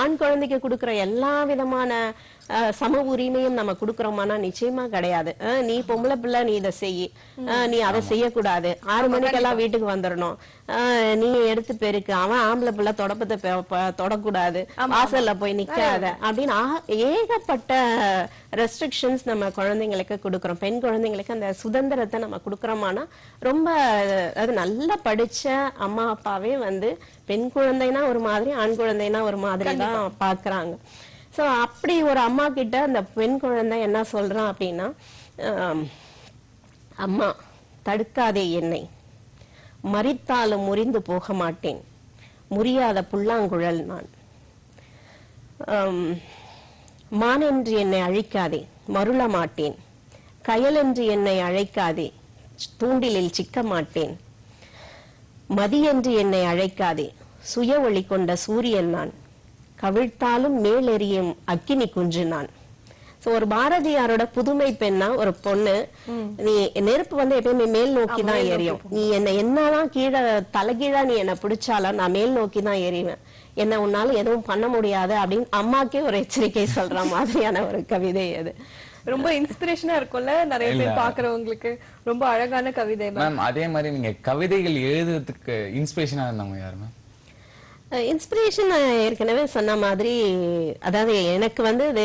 ஆண் குழந்தைக்கு கொடுக்கிற எல்லா விதமான சம உரிமையும் நம்ம கொடுக்கறோமானா நிச்சயமா கிடையாது. நீ பொம்பளை பிள்ளை, நீ இதை செய்யி, நீ அதை செய்யக்கூடாது, 6 மணிக்கெல்லாம் வீட்டுக்கு வந்துடணும், நீ எடுத்து பெருக்கு, அவன் ஆம்பளை பிள்ளை தொடப்பத்தை தொடக்கூடாது, வாசல்ல போய் நிக்காத அப்படின்னு ஏகப்பட்ட ரெஸ்ட்ரிக்ஷன்ஸ் நம்ம குழந்தைங்களுக்கு கொடுக்கறோம். பெண் குழந்தைங்களுக்கு அந்த சுதந்திரத்தை நம்ம கொடுக்கறோமானா ரொம்ப அது நல்லா படிச்ச அம்மா அப்பாவே வந்து பெண் குழந்தைனா ஒரு மாதிரி, ஆண் குழந்தைனா ஒரு மாதிரி தான் பாக்குறாங்க. சோ அப்படி ஒரு அம்மா கிட்ட அந்த பெண் குழந்தை என்ன சொல்றான் அப்படின்னா, அம்மா தடுக்காதே என்னை, மரித்தாலும் முறிந்து போக மாட்டேன், முறியாத புல்லாங்குழல் நான், மானென்று என்னை அழிக்காதே மருள மாட்டேன், கயலென்று என்னை அழைக்காதே தூண்டிலில் சிக்க மாட்டேன், மதியென்று என்னை அழைக்காதே சுய ஒளி கொண்ட சூரியன் நான், கவிழ்த்தாலும் மேலெறியும் அக்கினி குஞ்சு நான். சோ ஒரு பாரதியாரோட புதுமை பெண்ணா ஒரு பொண்ணு, நீ நெருப்பு வந்து எப்பயுமே மேல் நோக்கி தான் எரியும், நீ என்ன என்னதான் கீழே தலைகீழா நீ என்ன பிடிச்சாலும் நான் மேல் நோக்கி தான் எரிவேன், என்ன உன்னால எதுவும் பண்ண முடியாது அப்படின்னு அம்மாக்கே ஒரு எச்சரிக்கை சொல்ற மாதிரியான ஒரு கவிதை அது. ரொம்ப இன்ஸ்பிரேஷனா இருக்கும்ல நிறைய பேர் பாக்குறவங்களுக்கு. ரொம்ப அழகான கவிதை மேம். அதே மாதிரி நீங்க கவிதைகள் எழுதுறதுக்கு இன்ஸ்பிரேஷனா இருந்தவங்க யாரு மேம்? இன்ஸ்பிரேஷன் ஏற்கனவே சொன்ன மாதிரி, அதாவது எனக்கு வந்து இது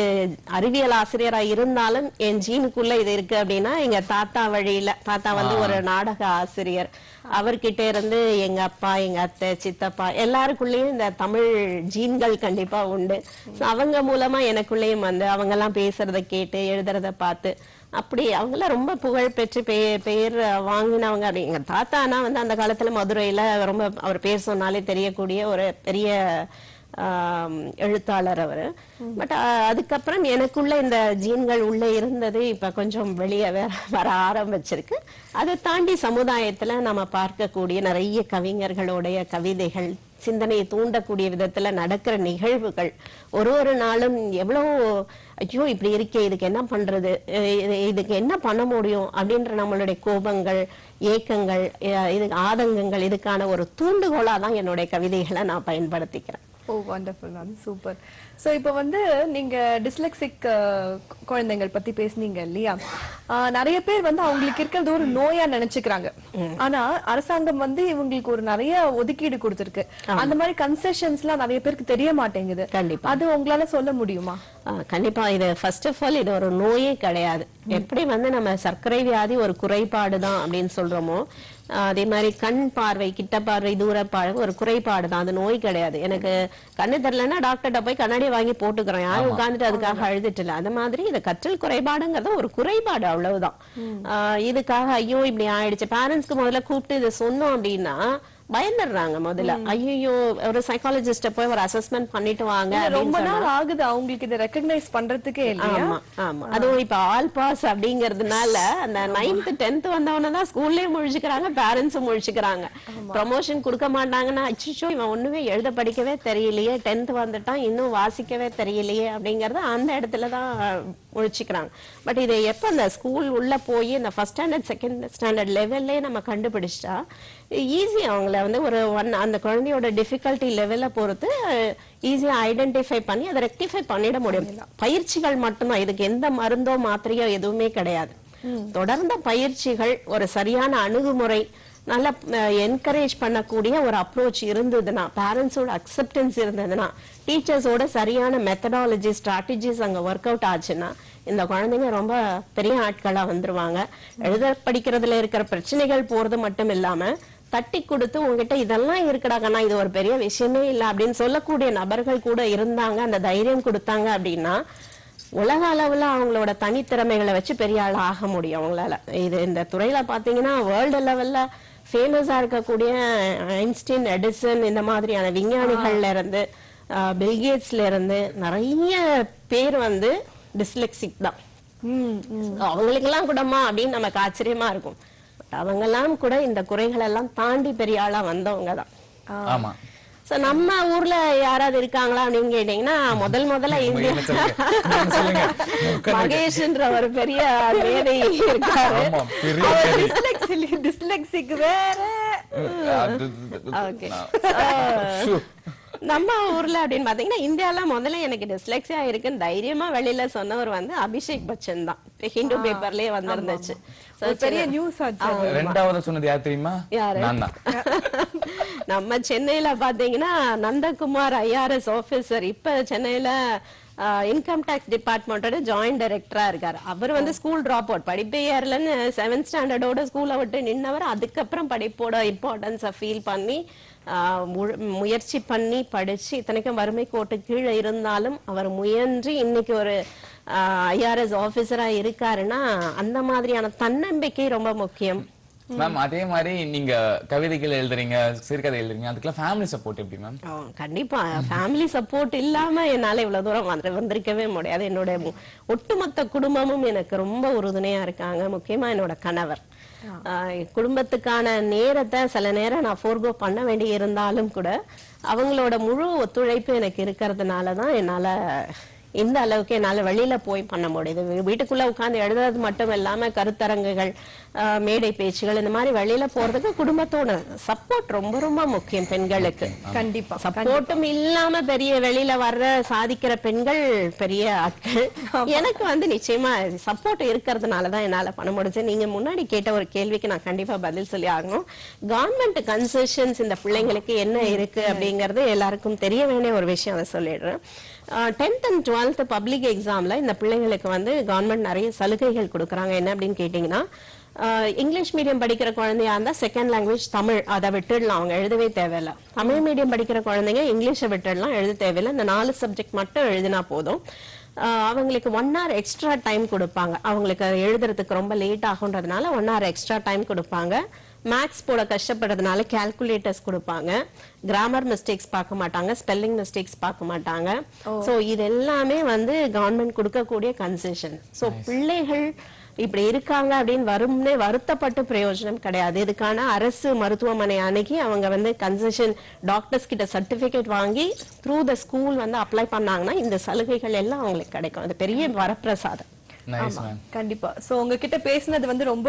அறிவியல் ஆசிரியரா இருந்தாலும் என் ஜீனுக்குள்ள இது இருக்கு அப்படின்னா எங்க தாத்தா வழியில, தாத்தா வந்து ஒரு நாடக ஆசிரியர், அவர்கிட்ட இருந்து எங்க அப்பா, எங்க அத்தை, சித்தப்பா எல்லாருக்குள்ளயும் இந்த தமிழ் ஜீன்கள் கண்டிப்பா உண்டு. அவங்க மூலமா எனக்குள்ளேயும் வந்து அவங்க எல்லாம் பேசுறத கேட்டு எழுதுறத பார்த்து அப்படி அவங்களாம் ரொம்ப புகழ் பெற்று பெயர் வாங்கினவங்க. அப்படி எங்க தாத்தானா வந்து அந்த காலத்துல மதுரையில ரொம்ப அவர் பேர் சொன்னாலே தெரியக்கூடிய ஒரு பெரிய எழுத்தாளர் அவரு. பட் அதுக்கப்புறம் எனக்குள்ள இந்த ஜீன்கள் உள்ள இருந்தது இப்ப கொஞ்சம் வெளியே வர ஆரம்பிச்சிருக்கு. அதை தாண்டி சமுதாயத்துல நம்ம பார்க்கக்கூடிய நிறைய கவிஞர்களுடைய கவிதைகள், சிந்தனையை தூண்டக்கூடிய விதத்துல நடக்கிற நிகழ்வுகள், ஒரு நாளும் எவ்வளவு ஐயோ இப்படி இருக்கே, இதுக்கு என்ன பண்றது, இதுக்கு என்ன பண்ண முடியும் அப்படின்ற நம்மளுடைய கோபங்கள், ஏக்கங்கள், இது ஆதங்கங்கள், இதுக்கான ஒரு தூண்டுகோலா தான் என்னுடைய கவிதைகளை நான் பயன்படுத்திக்கிறேன். ஓ வண்டர்ஃபுல் மேம், சூப்பர். சோ இப்போ வந்து நீங்க டிஸ்லெக்சிக் குழந்தைகள் பத்தி பேசுனீங்க இல்லையா? நிறைய பேர் வந்து அவங்களுக்கு இருக்கிறது ஒரு நோயா நினைச்சுக்கிறாங்க. ஆனா அரசாங்கம் வந்து இவங்களுக்கு ஒரு நிறைய ஒதுக்கீடு கொடுத்திருக்கு. அந்த மாதிரி கன்செஷன்ஸ் எல்லாம் நிறைய பேருக்கு தெரிய மாட்டேங்குது. கண்டிப்பா அது உங்களால சொல்ல முடியுமா? கண்டிப்பா. இது ஃபர்ஸ்ட் ஆஃப் ஆல் இது ஒரு நோயே கிடையாது. எப்படி வந்து நம்ம சர்க்கரை வியாதி ஒரு குறைபாடு தான் அப்படின்னு சொல்றோமோ, அதே மாதிரி கண் பார்வை, கிட்ட பார்வை, தூர பார்வை ஒரு குறைபாடு தான், அது நோய் கிடையாது. எனக்கு கண்ணு தெரியலன்னா டாக்டர்கிட்ட போய் கண்ணாடி வாங்கி போட்டுக்கிறோம், யாரும் உட்கார்ந்துட்டு அதுக்காக அழுதுட்டு இல்ல. அந்த மாதிரி இந்த கற்றல் குறைபாடுங்கிறது ஒரு குறைபாடு, அவ்வளவுதான். இதுக்காக ஐயோ இப்படி ஆயிடுச்சு, பேரண்ட்ஸ்க்கு முதல்ல கூப்பிட்டு இதை சொன்னோம் அப்படின்னா பயந்துடுறாங்க. முதல்ல ஐயோ ஒரு சைக்காலஜிஸ்ட போய் ஒரு அசஸ்மெண்ட் பண்ணிட்டு வாங்க. ரொம்ப நாள் ஆகுது அவங்களுக்கு இதை ரெகக்னைஸ் பண்றதுக்கே இல்லையா? ஆமா ஆமா. அதுவும் இப்ப ஆல் பாஸ் அப்படிங்கறதுனால அந்த 9th 10th வந்தவனதான் ஸ்கூல்லயே முழிச்சுக்கிறாங்க, பேரண்ட்ஸும் முழிச்சுக்கிறாங்க. ப்ரமோஷன் கொடுக்க மாட்டாங்கன்னா அச்சோ இவன் ஒண்ணுமே எழுத படிக்கவே தெரியலையே, 10th வந்துட்டான் இன்னும் வாசிக்கவே தெரியலையே அப்படிங்கறத அந்த இடத்துலதான் முழிச்சுக்கிறாங்க. பட் இதை எப்ப அந்த ஸ்கூல் உள்ள போய் இந்த ஃபர்ஸ்ட் ஸ்டாண்டர்ட் செகண்ட் ஸ்டாண்டர்ட் லெவல்லே நம்ம கண்டுபிடிச்சிட்டா ஈஸி அவங்கள வந்து ஒரு அந்த குழந்தையோட டிஃபிகல்ட்டி லெவலை பொறுத்து ஈஸியா ஐடென்டிஃபை பண்ணி அதை ரெக்டிஃபை பண்ணிட முடியும். பயிற்சிகள் மட்டும்தான், இதுக்கு எந்த மருந்தோ மாத்திரையோ எதுவுமே கிடையாது. தொடர்ந்த பயிற்சிகள், ஒரு சரியான அணுகுமுறை, நல்லா என்கரேஜ் பண்ணக்கூடிய ஒரு அப்ரோச் இருந்ததுன்னா, பேரண்ட்ஸோட அக்செப்டன்ஸ் இருந்ததுன்னா, டீச்சர்ஸோட சரியான மெத்தடாலஜி ஸ்ட்ராட்டஜிஸ் அங்க ஒர்க் அவுட் ஆச்சுன்னா இந்த குழந்தைங்க ரொம்ப பெரிய ஆட்களா வந்துருவாங்க. எழுத படிக்கிறதுல இருக்கிற பிரச்சனைகள் போறது மட்டும் இல்லாம தட்டி கொடுத்து உங்ககிட்ட இதெல்லாம் இருக்குடாக்கண்ணா, இது ஒரு பெரிய விஷயமே இல்லை அப்படின்னு சொல்லக்கூடிய நபர்கள் கூட இருந்தாங்க, அந்த தைரியம் கொடுத்தாங்க அப்படின்னா உலக அளவுல அவங்களோட தனித்திறமைகளை வச்சு பெரிய ஆள் ஆக முடியும் அவங்களால. இது இந்த துறையில பாத்தீங்கன்னா வேர்ல்டு லெவல்ல ஃபேமஸா இருக்கக்கூடிய ஐன்ஸ்டீன், எடிசன் இந்த மாதிரியான விஞ்ஞானிகள்ல இருந்து பில்கேட்ஸ்ல இருந்து நிறைய பேர் வந்து டிஸ்லெக்சிக் தான். அவங்களுக்கு எல்லாம் கூடமா அப்படின்னு நமக்கு ஆச்சரியமா இருக்கும். அவங்க எல்லாம் கூட இந்த குறைகள் எல்லாம் தாண்டி பெரிய ஆளா வந்தவங்க தான். ஆமா. சோ நம்ம ஊர்ல யாராவது இருக்காங்களா அப்படின்னு கேட்டீங்கன்னா முதல்ல இந்தியா மகேஷ்ன்ற ஒரு பெரிய மேதை இருக்காரு. டிஸ்லெக்ஸிக் வேற. ஓகே. நம்ம ஊர்ல அப்படின்னு பாத்தீங்கன்னா இந்தியால முதல்ல எனக்கு டிஸ்லெக்ஸியா இருக்குன்னு தைரியமா வெளியில சொன்னவர் வந்து அபிஷேக் பச்சன் தான். ஹிந்து பேப்பர்லயே வந்திருந்துச்சு. பெரிய நியூஸ் ஆச்சு. ரெண்டாவது சொன்னது யார் தெரியுமா? நான் தான். நம்ம சென்னையில பாத்தீங்கன்னா நந்தகுமார் IRS ஆபீசர் இப்ப சென்னையில இன்கம் டாக்ஸ் டிபார்ட்மெண்டோட ஜாயிண்ட் டைரக்டரா இருக்காரு. அவர் வந்து ஸ்கூல் டிராப் அவுட், படிப்பே ஏறலன்னு 7th ஸ்டாண்டர்டோட ஸ்கூலை விட்டு நின்னவர். அதுக்கப்புறம் படிப்போட இம்பார்ட்டன்ஸை ஃபீல் பண்ணி முயற்சி பண்ணி படிச்சு, இத்தனைக்கும் வறுமை கோட்டு கீழே இருந்தாலும் அவர் முயன்று இன்னைக்கு ஒரு IRS ஆபீசரா இருக்காருன்னா அந்த மாதிரியான தன்னம்பிக்கை ரொம்ப முக்கியம். மேம் அதே மாதிரி நீங்க கவிதைகள் எழுதுறீங்க, சிறுகதை எழுதுறீங்க, அதுக்கெல்லாம் ஃபேமிலி சப்போர்ட் எப்படி மேம்? கண்டிப்பா ஃபேமிலி சப்போர்ட் இல்லாம என்னால இவ்வளவு தூரம் வந்திருக்கவே முடியாது. என்னோட ஒட்டுமொத்த குடும்பமும் எனக்கு ரொம்ப உறுதுணையா இருக்காங்க. முக்கியமா என்னோட கணவர். குடும்பத்துக்கான நேரத்தை சில நேரம் நான் ஃபோர்கோ பண்ண வேண்டி இருந்தாலும் கூட அவங்களோட முழு ஒத்துழைப்பு எனக்கு இருக்கிறதுனாலதான் என்னால இந்த அளவுக்கு என்னால வெளியில போய் பண்ண முடியுது. வீட்டுக்குள்ள உட்கார்ந்து எழுதுறது மட்டும் இல்லாம கருத்தரங்குகள், மேடை பேச்சுகள், இந்த மாதிரி வெளியில போறதுக்கு குடும்பத்தோட சப்போர்ட் ரொம்ப ரொம்ப முக்கியம் பெண்களுக்கு. கண்டிப்பா சப்போர்ட்டும் இல்லாம பெரிய வெளியில வர்ற சாதிக்கிற பெண்கள் பெரிய ஆட்கள். எனக்கு வந்து நிச்சயமா சப்போர்ட் இருக்கிறதுனாலதான் என்னால பண்ண முடிஞ்சு. நீங்க முன்னாடி கேட்ட ஒரு கேள்விக்கு நான் கண்டிப்பா பதில் சொல்லி ஆகணும். கவர்மெண்ட் கன்செஷன்ஸ் இந்த பிள்ளைங்களுக்கு என்ன இருக்கு அப்படிங்கறது எல்லாருக்கும் தெரிய வேண்டிய ஒரு விஷயம். அதை சொல்லிடுறேன். 10th and 12th பப்ளிக் எக்ஸாம்ல இந்த பிள்ளைங்களுக்கு வந்து கவர்மெண்ட் நிறைய சலுகைகள் கொடுக்குறாங்க. என்ன அப்படின்னு கேட்டீங்கன்னா, இங்கிலீஷ் மீடியம் படிக்கிற குழந்தையா இருந்தா செகண்ட் லாங்குவேஜ் தமிழ், அதை விட்டுடலாம், அவங்க எழுதவே தேவையில்லை. தமிழ் மீடியம் படிக்கிற குழந்தைங்க இங்கிலீஷை விட்டுடலாம், எழுத தேவையில்லை. இந்த 4 சப்ஜெக்ட் மட்டும் எழுதினா போதும். அவங்களுக்கு 1 hour எக்ஸ்ட்ரா டைம் கொடுப்பாங்க. அவங்களுக்கு எழுதுறதுக்கு ரொம்ப லேட் ஆகுன்றதுனால 1 hour எக்ஸ்ட்ரா டைம் கொடுப்பாங்க. மேக்ஸ் போட கஷ்டப்படுறதுனால கால்குலேட்டர்ஸ் கொடுப்பாங்க. கிராமர் மிஸ்டேக்ஸ் பார்க்க மாட்டாங்க, ஸ்பெல்லிங் மிஸ்டேக்ஸ் பார்க்க மாட்டாங்க. சோ இது எல்லாமே வந்து கவர்மெண்ட் கொடுக்கக்கூடிய கன்செஷன். சோ பிள்ளைகள் இப்படி இருக்காங்க அப்படின்னு வரும்னே வருத்தப்பட்டு பிரயோஜனம் கிடையாது. இதுக்கான அரசு மருத்துவமனை அணுகி அவங்க வந்து கன்செஷன் டாக்டர்ஸ் கிட்ட சர்டிபிகேட் வாங்கி த்ரூ த ஸ்கூல் வந்து அப்ளை பண்ணாங்கன்னா இந்த சலுகைகள் எல்லாம் அவங்களுக்கு கிடைக்கும். அது பெரிய வரப்பிரசாதம். கண்டிப்பா. சோ உங்ககிட்ட பேசினது வந்து ரொம்ப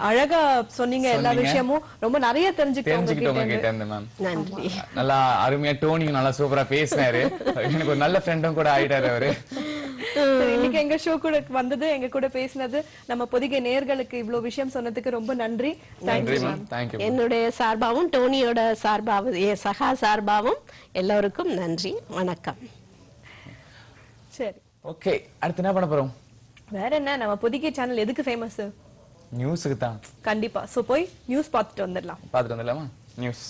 அழகா சொன்னீங்க. எல்லா விஷயமும் ரொம்ப நிறைய தெரிஞ்சுக்கிட்டோம். நன்றி. நல்லா அருமையா டோனியும் நல்லா சூப்பரா பேசினாரு. எனக்கு ஒரு நல்ல ஃப்ரெண்டும் கூட ஆயிட்டாரு அவரு. இன்னைக்கு எங்க ஷோ கூட வந்தது, எங்க கூட பேசினது, நம்ம பொதிகை நேயர்களுக்கு இவ்வளவு விஷயம் சொன்னதுக்கு ரொம்ப நன்றி. என்னுடைய சார்பாவும் டோனியோட சார்பாவும் சகா சார்பாவும் எல்லோருக்கும் நன்றி, வணக்கம். சரி, ஓகே, அடுத்து என்ன பண்ண போறோம்? வேற என்ன, நம்ம பொதிகை சேனல் எதுக்கு ஃபேமஸ்? நியூஸ்க்கு தான். கண்டிப்பா. சோ போய் நியூஸ் பார்த்துட்டு வந்துடலாம். பார்த்துட்டு வந்துடலாமா? நியூஸ்